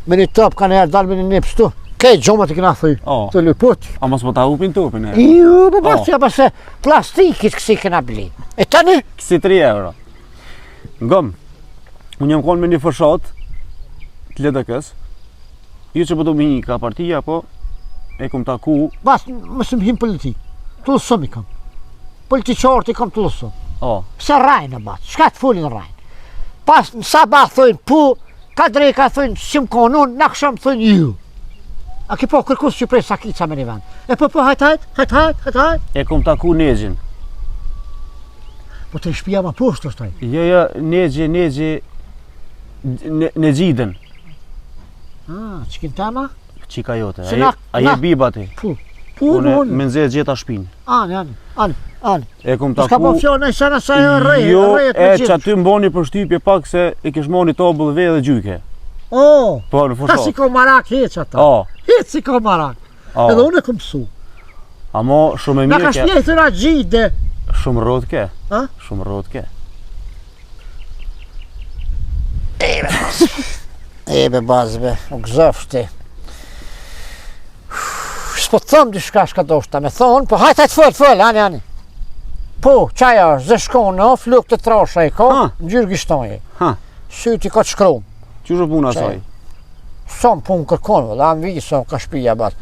Me një top kanë herë dalë me një nips tu. Ke gjomat i këna thuj. O, Të luput. a mos po ta upin tupin e. Ju, po pas që pas plastikit kësi këna bli. E tani? Kësi 3 euro. Ngëm, unë jam konë me një fërshat të LDK-s. Ju që përdo mi ka partia, po e kom taku, Bas, mësë më him politik. Të lësëm i kam. Politiqarët i kam të lësëm. o, Se rajnë bas, shka të folin rajnë. Pas në sabat thujnë pu, ka drejka thujnë që më konon, në këshëm thujnë ju. A ki po kërkus që prej sakica me një vend. E po hajt. e kom taku Nexhin. Po të shpia ma poshtë është taj. Jo, Nexhi, Nexhiden, Që kinë tema? qika jote. Se na- A je na- biba ti. Unë me nëzirë gjeta shpinë. Ani. E kom Ska po taku, fjallë në isana sa e rejë, jo, rejët e me që gjithë. aty mboni për shtypje pak se e kish moni tobull ve dhe gjyke. O, Po, në ta si fërshat. ko marak heq ata. O, Heq si ko marak. Edhe unë e kom pësu. amo shumë e Na ka mirë ke. shpjej të na gjide. Shumë rrot ke. A? Shumë rrot ke. Be bazbe, u gëzofshti. S'po të thëmë dy shka doshta me thonë, po hajt fëll, ani. Po, qaja është, zë shkonë, no, fluk të trasha i ka, Ha. në gjyrë gjishtoje. Ha. Syti ka të shkrum. Qështë puna Qaj. saj? Son punë kërkon, vëlla, anë visë, ka shpija bas.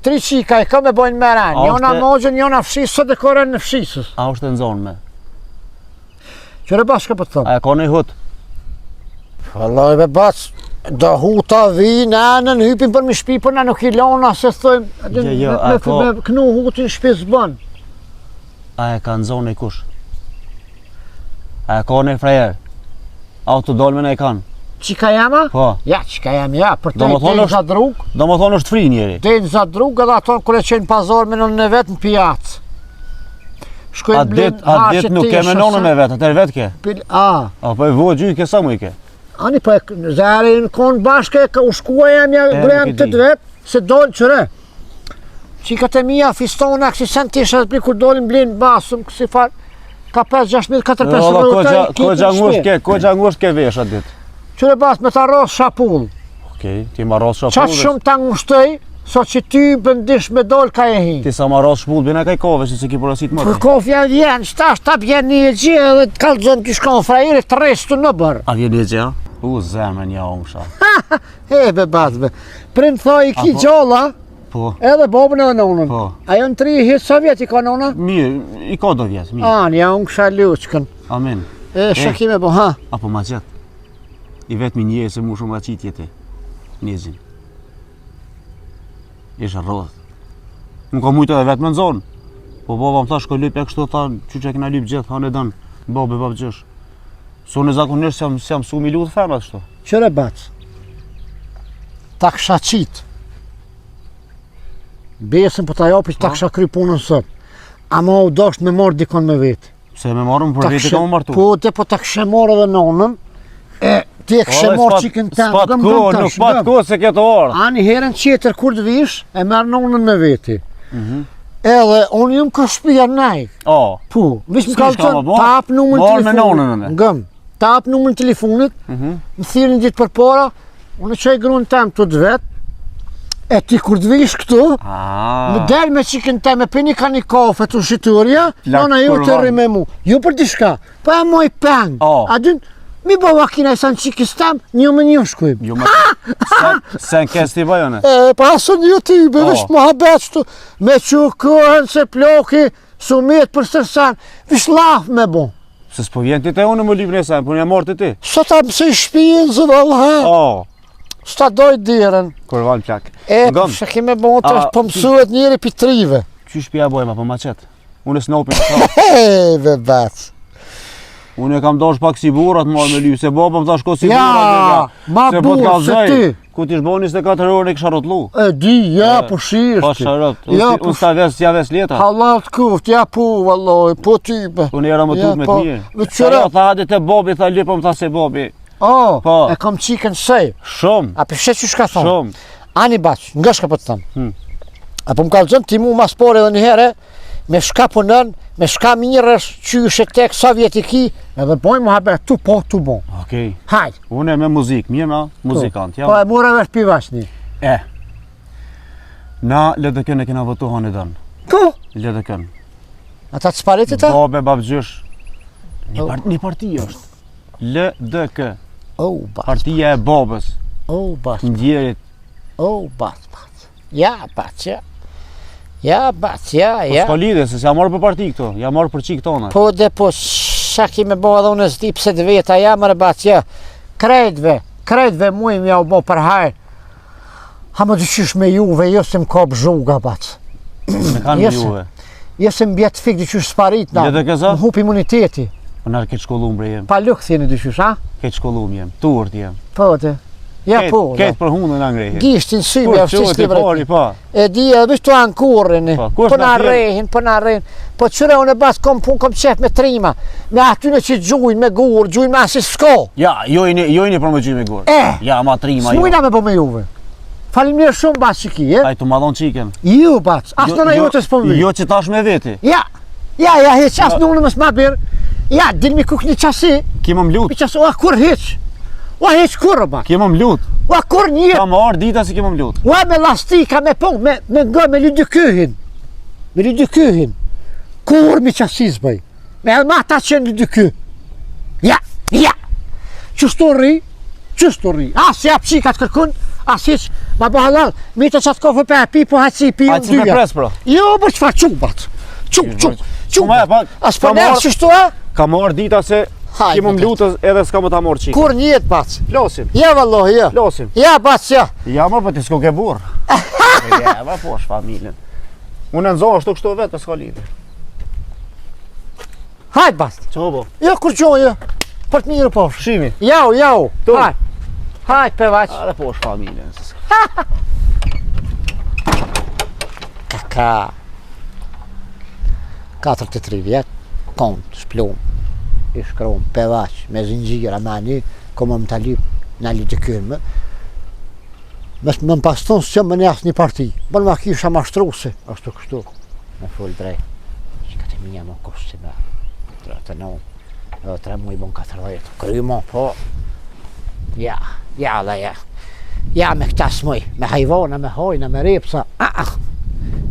3 qika i ka me bojnë meren, A njona është- mogjën, njona fshisë, sot e koren në fshisës. A është e nëzonë me? Qëre bas ka po të thëmë. A e ka në i hut? Vëllaj be bas, do huta vi, në hypin për mi shpi, për në nuk i lona, se thëjmë, Jo, a ka- me kënu hutin shpi zbën. A e ka nëzonë e kush? A e ka në i frajer? Autodolme në e kanë? Qika jama? Po. Ja, qika jam ja, për Do te më thonë dejnë është- za drug, Do më thonë është fri njeri. dejnë za drug, edhe ato kërë qenë pazar me nënë në vetë në pijacë. A Shkojnë blinë dit nuk ke me nonën e vetë, atër vetë ke? A, Po e vojë gjyë ke sa mu i ke? ani po e zare në konë bashke, ka u shkua jam ja nuk e grem të di. vetë, se dollë qëre. Qikat e mija, fistona, kësi sen tisha të bli kur dollin blinë basëm, kësi farë, ka 5-6.000, 4-5 Valla, euro ko gjangusht ke vesh atë dit. Qëre bas me ta rosë shapull. Okej, ti ma ros Qatë shapull. shumë ta ngushtëj, so që ty bëndish me dollë ka e hi. Ti sa ma ros shpull, bina kaj kove që se ki porosit më Për ti. kofja vjen, shtash ta bjen një e gjë dhe të kalëzën të shkon frajere të restu në bërë. A vjen e gja? Zemën ja umsha. Be bazbe. Prind thoi ki Apo- gjolla, Po. Edhe babën edhe nonën. Po. Ajo në 3 hitë sa vjet I ka nona? Mirë, I ka do vjetë, mirë. Anë, ja unë kësha luqkën. Amen. Shë kime bo, ha? Apo ma gjatë. I vetë mi njëje se mu shumë nga qitë jete. Njëzin. Isha rrodhë. Më ka mujtë edhe vetë me në zonë. Po baba më thash ko lyp e kështu tha, që që kena lyp gjithë, hanë e dënë. Babe, babë gjësh. So në zakonisht se jam su mi lutë femrat kështu. Qëre bacë? Ta kësha qitë. Besën po ta japi që ta kësha kry punën sot. Ama u dasht me marrë dikon me vetë. Se me marrëm për veti ka më martu. Po, po ta këshe marrë edhe nonën. Ti e këshe marrë qikën të S'pat ko, nuk pat ko se këtë orë. Ani herën qeter kur të vish, e merë nonën me veti. Edhe, unë jëmë ka shpia nej. O. Po, vish më kalë tënë, tap numën Marë me telefonit. nonën e. Ngëm, tap numën telefonit, më thirën ditë për para, unë qaj grunë tem të dvet, e ti kur të vish këtu, më del me qikën tem, me pini ka një kafe të shqitërja, nona ju të rri me mu. Jo për dishka, pa e moj peng. A dyn, mi bo vakina I sa në qikës tem, një më një shkujmë. Jo më se në kes t'i bajone. Pa asë një tybe, vish më habet shtu, me qukërën se ploki, sumet për sërsan, vish laf me bo. Se s'po vjen ti te unë më lyp nësa, po një marrë të ti. Sot ta mëse I shpijen zë vallha. Sta doj dirën. Kur val plak. Shë kime bo të po mësuet njëri pi trive. Qysh pja bojma, po ma qetë. Unë e s'nopin të ta. Heve bac. Unë e kam dash pak si burat marrë me lyp, se baba më thash ko si burat. Ja, ma burë se ti. Ku t'ish bo 24 orë e kësha rotlu. E di, ja, po shirë Po ti. sharot, unë sta ves leta. Halal t'kuft, ja po, valloj, po type. Unë era më tut me t'mirë. Qëra? Tha hadi te bobi, tha lyp, më tha se bobi. E kam qikën sej. Shumë. A përshet që shka thonë? Shumë. Ani baq, nga shka po të thonë. A po më kalë zënë ti mu mas pore edhe një herë, me shka punën, me shka mirësh, qyshe tek, sa vjeti ki, edhe bojmë muhabet, tu po, tu bon. Okej. Hajde. Unë e me muzikë, mirë na, muzikant. Po e mura vesh pivashni. Na LDK-n e kena votu hanë e dënë. Ko? LDK-n. Ata të sparitit ta? Babe, babgjysh. Një parti është. LDK. Partia e babës. Bac. Ndjerit. Bac. Ja, bac, ja. Ja, bac, ja. Po s'ka lidhe, se s'ja marrë për parti këto. Ja marrë për qikë tona. Po dhe po, sa kime bo edhe unë s'di pse dhe veta, ja mërë bac, ja. Krejtve mujmë ja u bo për hajrë. Ha më dyqysh me juve, jo se më ka bzhuga, bac. Me kanë juve. Jo se më bjetë fik dyqysh sparit, na. Më hup imuniteti. Po nërë ketë shkollum bre jem. Pa lukë thjeni dyqysh, ha? Ketë shkollum jem, turët jem. Po dhe. Ja po. Ketë për hundën nga ngrejhe. Gishtin symi, avstis të vreti. Pa. E di edhe bishtu anë kurrini. Po na rehin. Po qëre unë e bas kom qef me trima. Me atyne që gjujnë me gurë, gjujnë me asi s'ko. Ja, jojni për me gjujnë me gurë. Ja, ma trima jo. S'mujna me po me juve. Falimnirë shumë bas që ki, Aj, tu madhon qiken. Ju bas, asë nëna ju të s'pëmvi. Jo që tash me veti. Ja, heq, asë në unë më s'ma birë. Ja, din mi kuk një qasi. Kima më lut. Mi qasi, kur heq. Heq kur, bas. Kima më lut. Kur një. Ka më arë dita si kima më lut. Me lastika, me pong, me nga, me lydykyhin. Me lydykyhin. Kur mi qasi zbëj. Me edhe ma ta qenë lydyky. Ja. Qështu rri. Asë jap qikat kërkun. Asë hiq, ma bo halal. Mi të qatë kofë pe pi, po haqë si pi unë dyja. Haqë si me pres, pro. Jo, për qëfa qubat. Qubat. Asë për nërë qështu, Ka më arë dita se kima më lutës edhe s'ka më ta morë qikin. Kur njët, bac. Flosim. Ja, vallohi, ja. Flosim. Ja, bac, ja. Ja, më për ti s'ko ke burë. Ja, va po është familjen. Unë në zonë ashtu kështu vetë, s'ka lidhë. Hajt, bac. Qo bo? Ja, kur qojë. Për të mirë po. Shimi. Jau. Hajt, pe vaq. Are po është familjen. Ka 43 vjetë, kont, shplum, I shkrum, pe vaq, me zingjira, me ani, komo më talip, në li të kërmë. Mes më paston së që më njësë një parti, më ma kisha mashtruse, ashtu kështu, me full drej. Që ka të minja më kështë me, të në, 3 muj bon 40, krymo, po, ja, me këta smuj, me hajvona, me hojna, me repsa,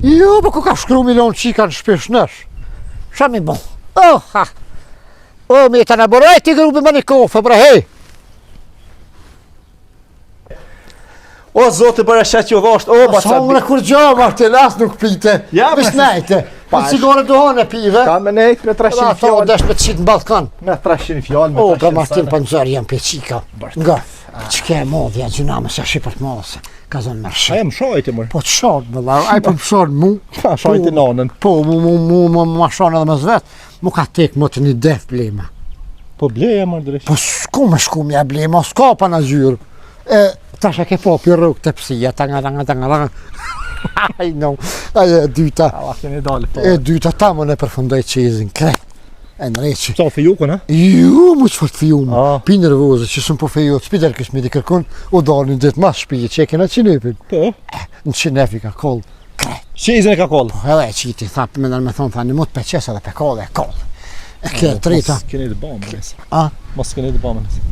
Jo, po ku ka shkru milion qika në shpesh nësh. Qa mi bon? Mi të në boraj ti grubi më një kofë, bre, hej! O zoti bëra shet që dhosht, o Sa baca unë kur gjo, Martin, as nuk pite. Ja, Vis po, nejte. pa, Po cigare duhon e pive. Ka me nejt me 300 Ata o fjallë. desh me të qitë në balkan. Me 300 fjallë, me O, 300 pra Martin sene. për nëzër jam për qika. Nga, që ke modhja gjuname se shqipër të modhë, ka zonë A mërshë. jam shojti mërë. Po të shorë, më dha, aj për më shorë mu. Pa shojti nanën. Po, mu shonë edhe më zvetë, mu ka tek më të një def blema. Po bleja mërë dresh. Po s'ku me shku mja blema, s'ka pa në gjyrë. Tash e ke po për rrugë të pësia, tanga. Aj no, aje e dyta. A keni dalë. E dyta ta më ne përfundoj qezin, kret. E në reqi. Sa fejukun, ha? Ju, mu që fort fijumë. Ah. Pi nervoze që sëm po fejo, s'pider kësh mi di kërkun, u dalin ditë mas shpije, që e kena qinepin. Po. Në qinefi ka koll. Qezin e ka kollë. Edhe e qiti, thap, me nërë me thonë, tha, një mut për qesa dhe për koll e koll. E ke treta. Mos keni të bëmë, nëse. A? Mos keni të bëmë, nëse.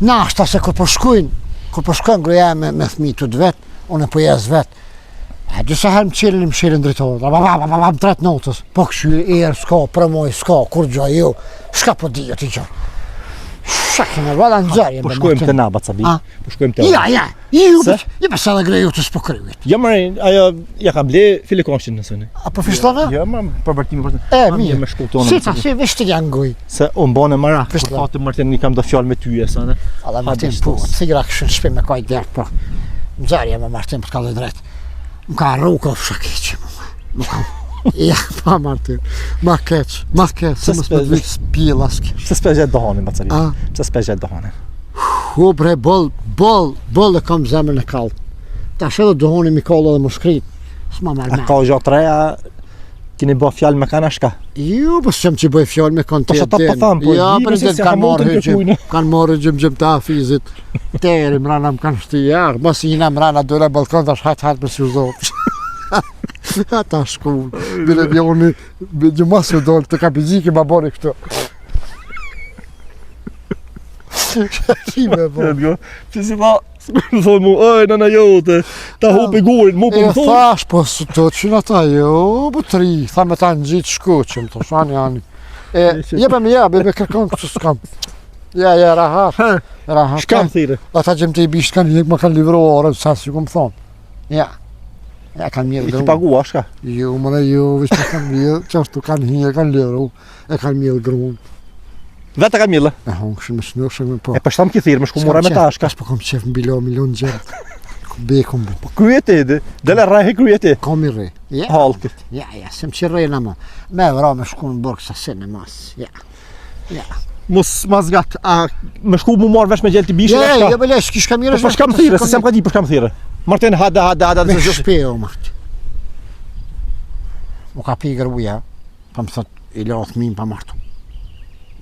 Nashta se kur po shkojnë gruja me fmi të vet, unë po jes vet. A disa herë më qelin më shilin drejtorë, më tret notës, po këshyri erë, s'ka, prëmoj, s'ka, kur gjo, jo, shka po di, ti gjo. Shka kene vada në zërje, Po shkojmë të na, bacabi. A? Po shkojmë të Ja, ju, Se? je përsa dhe greju të s'po kryet. Ja mërë, ajo, ja ka ble filikonshin nëse ne. A po fishtona? Ja mërë, përbartimi për të. E, Ma mirë. me shku tonë. Si ta, si vishtë të janë goj. Se unë bane mëra. Fishtë Kur fatë Martin, një kam do fjallë me ty e sa ne. Alla Martin, dhe po, shtos. cigra këshën shpi me kaj djerë, po. Në zërje me Martin, për të ka dhe drejt. Më ka rukë ofë shakeqë, më ka. Ja, pa Martin, ma keq, se më s'me dhvit s'pjela s'ke. Pse s'pe gjetë dohanin, bacabi? A? Pse s'pe gjetë dohanin? Hu bre, bol e kam zemrën e kallë. Ta shedhe dohoni mi kollë edhe më shkrit. S'ma A marrë me. ka gjatë reja, kini bë fjallë me kana shka? Jo, po s'qem që bëj fjallë me kontet. Po sa ta po tham, po ja, di, për nëse në se kanë hamutën marrë kërkujnë. hygjim, kanë marrë hygjim të afizit. Teri, mrana më kanë shti jarë, mos i jina mrana dole balkon, tash hajt me si uzot. Ata shkull, bile vjoni, një mas u dollë, të kapiziki ma bori këto. Shime bo. Që si ma, thonë mu, oj, nëna jote, ta hupi gurin, mu E për më thonë. thash, po së të qënë ata, jo, bu të ri, tha me ta në gjitë shkoqëm, të shani ani. Jebe me kërkon këtë s'kam. Ja, rahat, rahat. Shkam thire. Ata që më të i bishtë kanë hek, më kanë livro orën, sa si ku më thonë. Ja, kanë mirë I ki grunë. pagua, shka? Jo, më dhe jo, vishë të kanë mirë, qashtu kanë hek, kanë livro, e kanë mirë grunë. Vete ka mille. E hongëshën me snurëshën me po. E për shtam ki thirë, me shku mura me ta, shka? Shpo kom qef mbilo milion gjerë. Bekum bu. Po kryeti, dele rrehe kryeti. Kom i re. Ja, Halkë. ja, sem që rejna më. Me vra me shku në burg sa se në mas. Ja. Mos ma zgat, a me shku mu marrë vesh me gjellë t'i bishë, Ja, shka? ja, bëlesh, kish kam mirë. Po për shkam thire, se sem ka di për shkam thire. Martin, hada, Me se shpeo, Marti. Mu ka pi gruja, pa më thot, i loth min pa martu.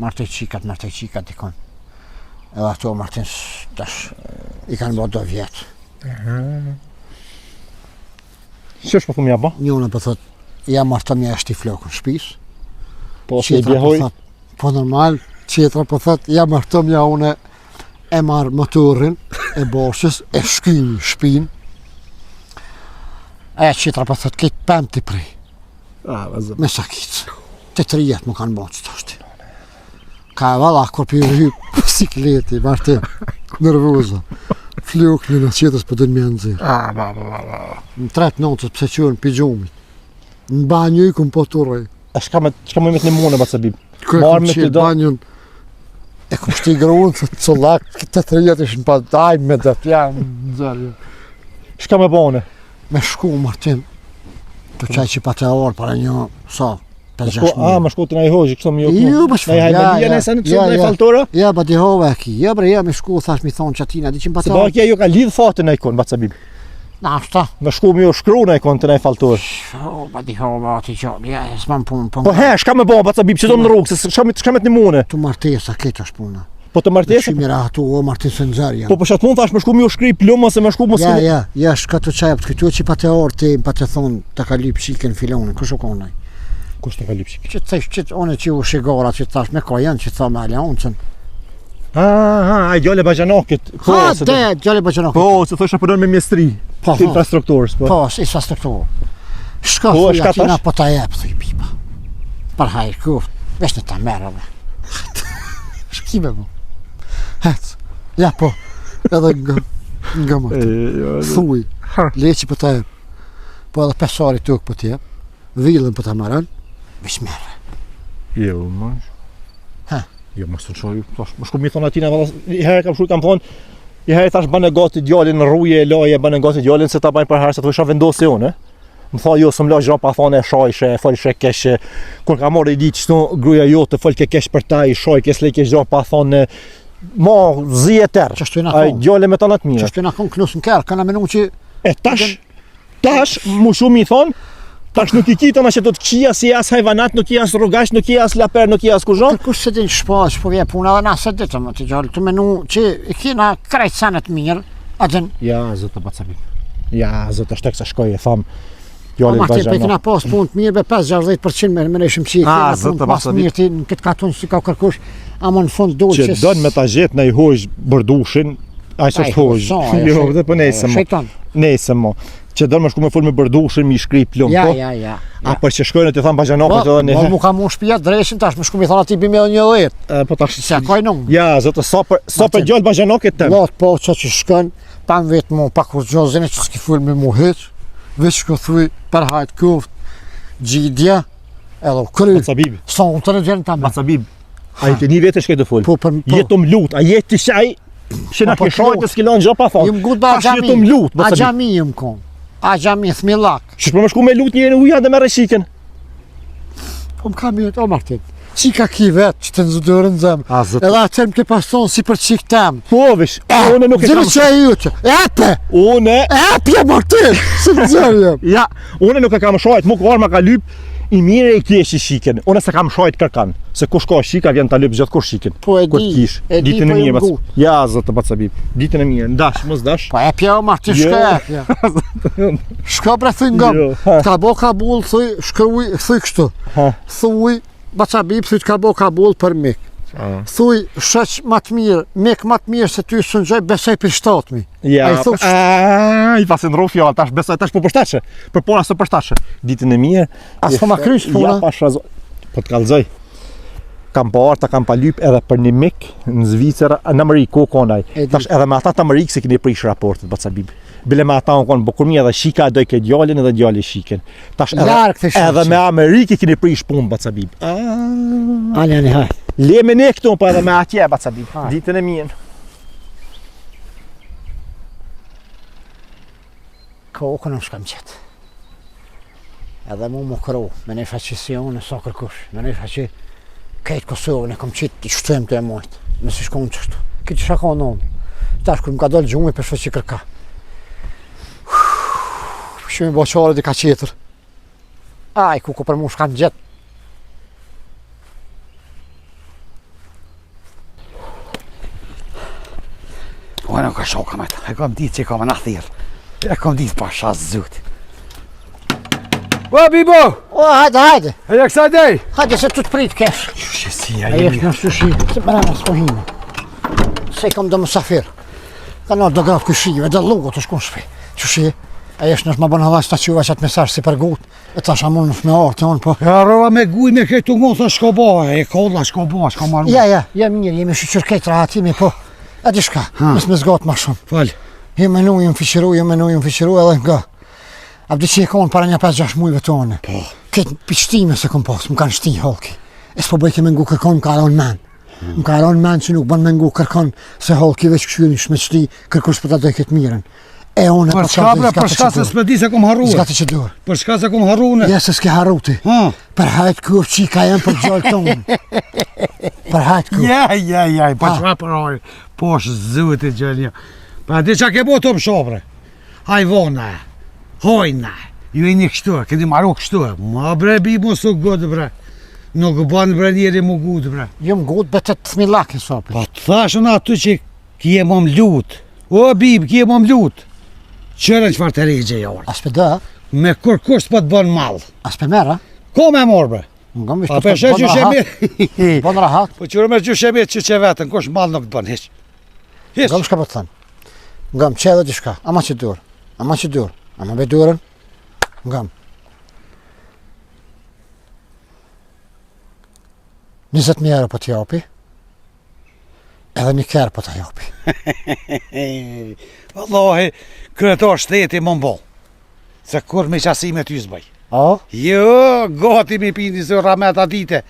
Martej qikat ikon. Edhe ato Martin tash i kanë bërë 2 vjetë. Qësh po thumja ba? Njone po thot, ja marta mja është i flokën shpis. Po se i Qetra po bjehoj. thot, po normal, qetra po thot, ja marta mja une e marr motorin e boshës, e shkym shpin. Aja qetra po thot, këtë pëm t'i prej, Vazhdo. me sakicë. Të 3 jetë më kanë bërë që tashti. Ka e valla, kur për hyp bicikleti, Martin, nervoza. Flokni në qetës për dënë me nëzirë. Në 3 notës pëse qërën për gjumit. Në banjë i këm po të rej. A shka me të një mune, ba të sabib? Kërë Marrë këm me qelë të do- banjën. E këm shti grunë, të cëllak, këtë 3 jetë ishën pa dajmë me dhe t'janë në zërë. Shka me bane? Me shku, Martin, të qaj që pa të orë, para një, sa, 5-6 Me shku të na i hoqë, kështu me Jo, ba shfa, Na i hajmelia, ne sa në të na i faltora? Ja, ba di hove e ki, ja bre, ja me shku, thash mi thonë që atina, di që më pa Se të ba orë. kja jo ka lidh fatin na i kon, ba të sabib. Na, shta. Me shku me jo shkru na i kon të na i faltor. O, ba di hove, ati që, ja, s'man punë, Po he, shka me ba, ba të sabib, që do në rrugë, se shka me të një mune. Tu martesa, këtë është puna. Po të martesë? Shimi rahatu, o, Martin Sënzarja. Po për shatë mund thash me shku me jo shkri plumë, se me shku mos Ja, shka të qajë, të këtu që pa të orë ti, pa të thonë, të ka lypë shiken filonin, kështë o konaj. Kush të ka lipshik? Që të thesh, që one që u shigora, që të thash me ko janë, që të tha me aljancën. A gjale bajanokit. Ha, de, gjali bëgjënok. Po, se thosha përdojnë me mjestri. Po, Të infrastrukturës, po. po, si sa strukturë. Shka Po, thuj shka atina, thash? po ta jep, thuj pipa. Par hajrë kuft, vesh në ta merë, dhe. Shkime, po. Hec, ja, po, edhe nga. Nga më të. Thuj, leqi për të e, po edhe pesari tëk për të e, villën për të marën, vish merë. Jo, më. Ha? Jo, më së qoj, më shku mi thonë atina, i herë kam shku kam thonë, i herë tash bënë gati djalin në rruje e laje, bënë gati djalin se ta bajnë për herë, se të isha vendosi unë, Më tha jo, së më la gjra pa thane e shajshe, falshe keshe, kur ka marrë i di qëto gruja jote, falke kesh për ta i shaj, kes lej kesh gjra pa thane, ma zi e tërë, Qashtu i na a i konë, djale me tanat mire. qashtu i na konë knus në kërë, kanë menu që E tash, mu shumë i thonë, tash nuk i kitona që do të qia si as hajvanat, nuk i as rogash, nuk i as laper, nuk i as kuzhon. kërkush se din shpaz, po vje puna dhe na se ditëm, të gjallë, të menu që i kina krejt sanet mirë, atë Ja, zëtë të bacabim. Ja, zëtë është tek se shkoj e thamë, O djalin Martin, pe vazhano. kena pas punë të mirë, be 5-60% me neshim që i Ah, kena zot, punë të pas pasat mirë ti në këtë katon që ka kërkush, ama në fund dole Që donë me ta gjetë në i hojsh bërdushin, a që është hojsh. Jo, dhe për nesë mo. Shejton. Nesë mo. Që donë me shku me full me bërdushin, mi shkri plumë, Ja, po? ja. A për që shkojnë e të thamë bajanokët edhe Po, një. mu ka mu shpia dreshin tash, më shku mi thonë ati bime edhe një dhejt. Po tash. Se ka i nung. Ja, zotë, sa për Martin. gjallë bajanokët tem. Lot po që shkën, pan vetë mu pa kur gjozine që s'ki full me mu heq, veç shko thuj për hajt kuft, gjidja, edhe kry, Bacabib. sa unë të në gjenë ta me. Bacabib. A i të një vete shkej të full. Po, po. Jetum lut, a jetë të shaj, që na Po, po, kishajt të s'kilon gjë pa thonë. Jum gut ba Tash gjami, jetum lut, a bacabib. gjami jum kon, a gjami thmillak. Që shpër me shku me lut njëri në uja dhe me reshiken. Po më kam jetë, o Martin, si ka ki vetë që të nëzudërën zemë, A, zëtë. edhe atër më ke pason si për qik temë. Po, vish, une nuk e Zërë kam... që e ju që, epe, Une, epje Martin, së në zërë jem. ja, une nuk e kam shajt, mu kërë ma ka lyp, i mire i kesh i shiken. Une se kam shajt kërkan, se kush ka shika vjen ta lyp gjithë kur shiken. Po e Kur di, t'kish, e di, ditën po e mirë, jem bac. gut. Ja, zëtë bacabib, ditën e mirë, ndash, mos dash. Po epje o Martin, Jo. shka epje. Shka bre thuj ngëm, Jo, ha. ka bo Kabul, thuj, shkruj, thuj kështu. Ha. Thuj, bacabib, thuj ka bo Kabul për mik. Thuj, shëq ma të mirë, mik ma të mirë se ty së në gjoj, besoj për shtatëmi. Ja, A i thush- i pasin rru fjallë, tash besoj, tash po përshtatëshe, për pora së përshtatëshe. Ditën e mirë. As po ma krysh puna? Ja, pasha po të kalzoj. Kam pa arta, kam pa lyp edhe për një mik në Zvicër, në Amerikë, ko konaj. E di. Tash edhe me ata të Amerikë se keni prish raportet, bacabib. Bile me ata unë konë bukurmi edhe shika e doj ke djallin edhe djalli shiken. Tash Larg të shqipë. edhe me Amerikë keni prish punë, bacabib. Ale, ane, haj. Le me ne këtu, po edhe me atje, bacabib. Ha. Ditën e mirë. Kokën më shkam qëtë. Edhe mu më kërru, me ne që si unë e sa kërkush, me ne që kejtë Kosovën e kom qitë i qëtëm të e mojtë, me si shkonë qështu. Këtë që shaka në unë, tash kër më ka dollë gjumë për shfë që kërka. Shumë i boqare di ka qetër. Aj, ku për mu shkam gjetë. O, e nuk ka shoka me ta, e kam ditë që i kam në thirë. E kam ditë pa shasë zëtë. O, Bibo, O, hajde. e ja kësa dej. Hajde se tu të pritë kesh. Shësia A jesh në sushi, se brana s'pohime. Se i kam do mësafir. Ka nërë do grafë këshive, dhe logo të shkon shpi. Qushi, a jesh nështë ma bënë hava që ta qyva qatë mesash si për gut. E tash amon në me artë, janë po. Ja, rova me guj me këtu ngonë, thë shko bëhe, e kolla, shko marru. Ja, mirë, jemi shqyqër këtë rahatimi, po. E di shka, nësë me zgatë ma shumë. Falë. Jem menu, jem fiqiru edhe nga. Abdi që e konë para një 5-6 mujve tonë. Po. Këtë piqtime se kom pas, më kanë shti halki. E s'po bëjke me ngu kërkon, më ka aron men. Më ka aron men që nuk bën me ngu kërkon, se halki veç këshyri shmeqti, kërkush për ta doj këtë miren. E unë Për shka bre, për shka se s'pe di se kom harruar. Zgati që dur. Për shka se kom harruar. Ja se s'ke harruti. Ha. Për hajt kuf qika jem për gjallë tonë. Për hajt kuf. Ja, pa Ha. qëra për ojë. Po është zëvët e gjëllja. Pa di qa ke bo të më shopre. Hajvona, hojna. Ju e një kështu, këti maru kështu. Ma bre, bi mu së godë bre. Nuk banë bre njeri mu gudë bre. Jum gut betet të thmillak e sopi. Pa të thashën aty që kje më më lutë. O, bib, kje më më lutë. Qërën qëfar të regje jorë. As për dë, Me kur kusht po të bënë malë. as për mera. Ko me morë bre? Nga më Pa peshe që shemi. Bon rahat. Po qërë me që shemi që që vetën, kush malë nuk të bënë hiq. Nga më shka për të thënë. Nga më që edhe di shka. Ama që dur. Ama be durën. Nga më. 20.000 euro po t'japi. Edhe një kërë po t'a japi. Wallahi, kryetar shteti më mbo. Se kur me qasime ty s'baj. A? Jo, gati mi pini se rameta dite.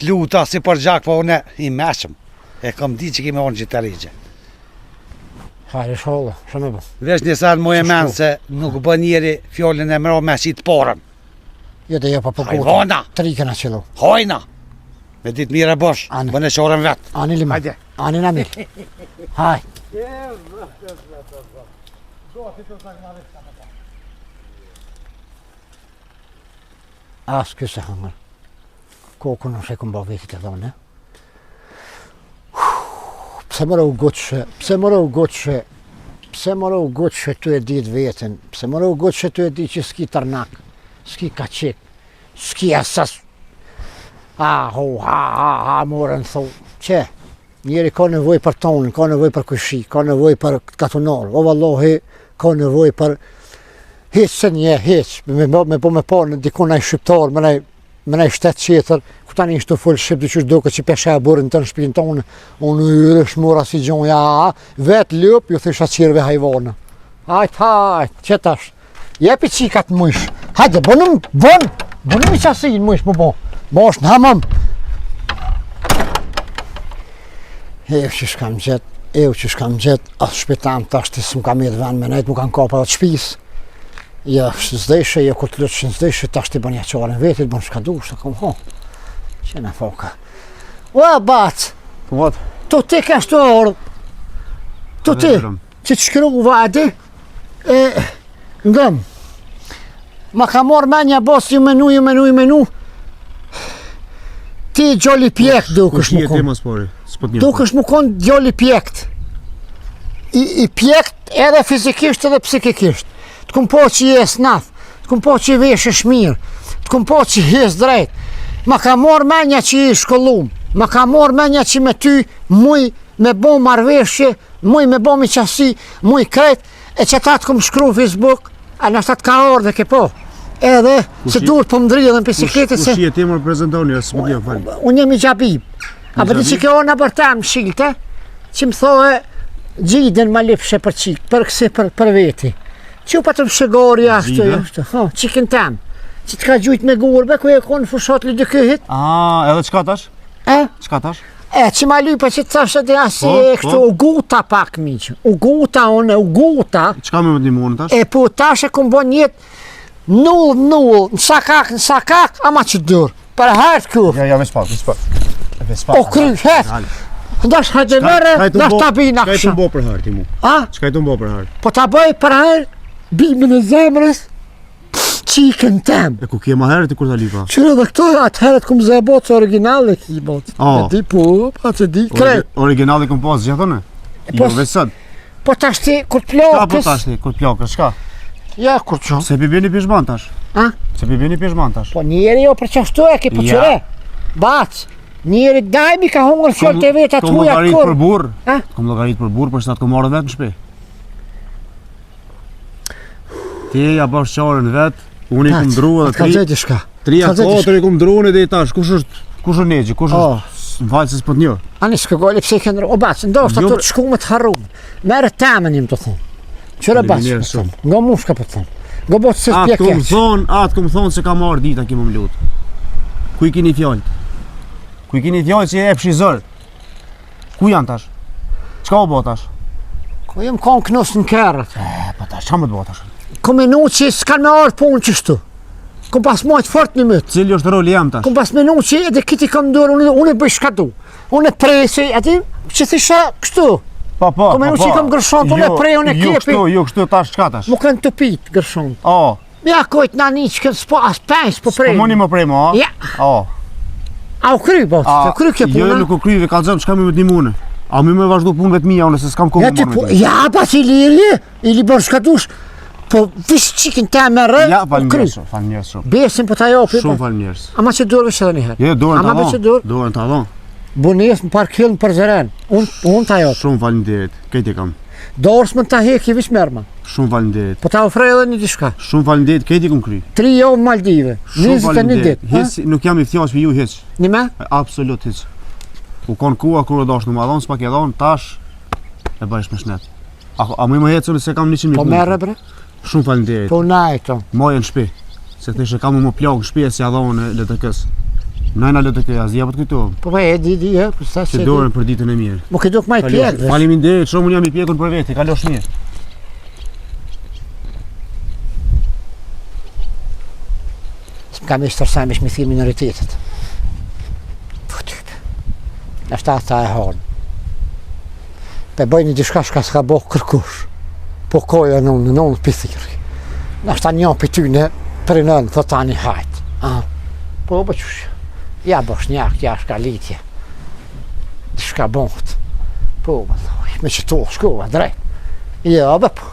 T'luta si për gjak, po une i meqëm. E kam di që kemi onë gjithë të rigje. Hajde sholla, shumë e bo. Vesh një sen mu e menë se nuk bë njeri fjollin e mra me qitë porën. Jo dhe jo pa për Hajvona! Trikën a qëllu. Hojna! Me ditë mire bosh, Anë. bëne qorën vetë. Ani lima. Hajde. Ani na mirë. Haj. As këse hangër. Kokën nuk se këm ba vetit e dhone. Pse mëra u goqë, pse mëra u goqë, pse mëra u goqë tu e ditë vetën, pse mëra u goqë tu e ditë që s'ki tërnak, s'ki kaqik, s'ki asas. Ha, morën thou, që, njeri ka nevoj për tonin, ka nevoj për kushi, ka nevoj për katunar, o vallohi, ka nevoj për hiç se një, hiç, me po me pa në dikun ai shqiptar, me nej shtetë qetër, ku tani ishte full shqip, dyqysh doke që pesha e burin të në shpinë tonë, unë yre shmura si gjon, ja, vetë ljup, ju thisha qirve hajvana. Hajt, që tash, jepi qikat mësh, hajde, bënëm i qasin mësh më bo. Bosh në hamëm. Ew që shkam gjet, asë shpitam tash të s'm kam jetë vend me nejtë, mu kanë kapa atë shpis. Ja, zdejshe, ja kur të lutë që zdejshe, tash të bën jaqarën vetit, bën shka du, shka kom ho. Që në foka. Ua, bac, What? tu ti kesh të orë, tu ti, që të shkru vadi, ngëm, ma ka morë menja bos ju menu, ti gjolli pjekt dukesh më kon. Dukesh më kon gjolli pjekt. I pjekt edhe fizikisht edhe psikikisht. Të kum po që je snath, të kum po që i veshesh mirë, të kum po që jes drejt. Ma ka morë menja që i shkollum, ma ka morë menja që me ty muj me bo marveshje, muj me bo mi qasi, muj krejt, e që ta të kum shkru Facebook, a nështë atë ka orë dhe ke po. Edhe, se duhet po më dridhe në bisikletet se... Kush je ti më prezentoni, asë më djë falë. Unë jemi Gjabib. A për di që kjo në bërta më shilte, që më thohe gjiden ma lipshe për qik, për kësi për veti. Që pa të më shëgori ashtë, qikin tem, që të ka gjujt me gurbe, ku e konë fushat li dykyhit. Edhe qka tash? Qka tash? Që ma lypa që të thashtë dhe asi e kështu u guta pak miqë. U guta. Qka me më të një munë tash? E po tash e kom bo njetë null, në sakak, ama që dërë, për hertë kur. Ja, veç pak. O kry, hertë. Ndash hajde mere, ndash ta bina Qka i të kësha. mbo për herë ti mu? Qka i të mbo për herë? Po ta bëj për herë, bimin e zemrës, qikën tem. E ku kje ma herë ti kur ta lipa? Qërë dhe këto atë herët këmë zë botë, originale ki botë. E di po, pa që di krejt. Originali këm pas gjithënë? Jo, veç sët. Po tash ti, kur të Ka po plakës. tash ti, kur t'plakës, shka? Ja, kur që. Se pi bini pishman tash. Se pi bini pishman tash. Po njeri jo për qashtu e ki po Ja. qëre. Bac, njeri dajmi ka hongër fjallë të vetë atë huja Kom kur. për burr. Ha? Kom llogarit për burr, për sa të kom marrë vetë në shtëpi. Ti ja bash qarën vet, unë i kom dru edhe Ka zeti shka. 3-4 i kom drunë dhe i tash, kush është Nexhi, kush është valës për një. Ani s'ka goli pse i këndër. O bac, ndoshta Jo, ato të shku me të harrum. Merë temen im të thonë. Qëre bac, Mirë, po thonë. Nga mushka po thonë. Nga botë se Atë t'pje kom thonë se ka marrë dita ki më më lutë. Ku i kini fjallët? Ku i kini fjallët që e epshi zërë? Ku janë tash? Qka o bo tash? Ko jem konë knus në kërët. Pa tash, qa më të bo tash? Ko menu që s'kan me ardhë punë qështu. Ko pas majtë fort një mytë. Cili është roli jam tash? Ko pas menu që edhe kiti kam ndurë, unë e bëj shka du. Unë e presi, ati që thisha kështu. Po, Ko menu që i kam gërshont, unë e prej, unë e kepi. Jo kështu tash, qka tash? Mu kanë të pitë gërshont. O, Ja kojt na një që kënë as pens po prej. s'po moni më prej mo, a? Ja, O. a u kry botë, të kry kje Jo, puna. nuk u kryve, ka zëmë, qka mi më të një mune? A mi me vazhdu punëve të mija, unë se s'kam kohë Ja, më ti marrë po, me ty. ja, pas ili bërë shka dush. Po, vish qikin te me rë, Ja, u kry. falmjerës shumë. Besin po ta jopi. Shumë falmjerës. Ama që durë vishë edhe njëherë. Jo, dorën Ama të që adhon. durë. Dorën të adhon. Bunes më parë killën për zëren. Unë ta jopi. Shumë falmderit. Këti kam. Dorës më ta heki vish merma. Shumë falmderit. Po ta ofrej edhe një dishka. Shumë falmderit, këti kom kry. 3 javë Maldive. 21 ditë. Hiç nuk jam i thjash për ju hiç. Një me? Absolut hiç. U kon kua kur do dash në madhon, s'pak e dhon, tash e bajsh me shnet. A më më ecën se kam 100.000 Po merre bre? Shumë faleminderit. Po najto. Majë në shtëpi. Se thjesht kam më plagë në shtëpi si adhon në LTK-s. Nëna LTK-ja, zjapët këtu. Po di, po sa Se se. dorën për ditën e mirë. Mo ke duk maj pjek. Faleminderit, shumë unë jam i pjekur për veti, kalosh mirë. Kam ishtë tërsam ish mi thirë minoritetet. Po typ. Ashtë ata e honë. Pe bëjnë diçka shka s'ka bo kërkush. Po koja në pithiri. Ashtë një për ty në për nënë, thë tani hajtë. Po qësh. Ja bosh njak, ja shka litje. Shka bonët. Po, me që to shkova drejt. Ja, po.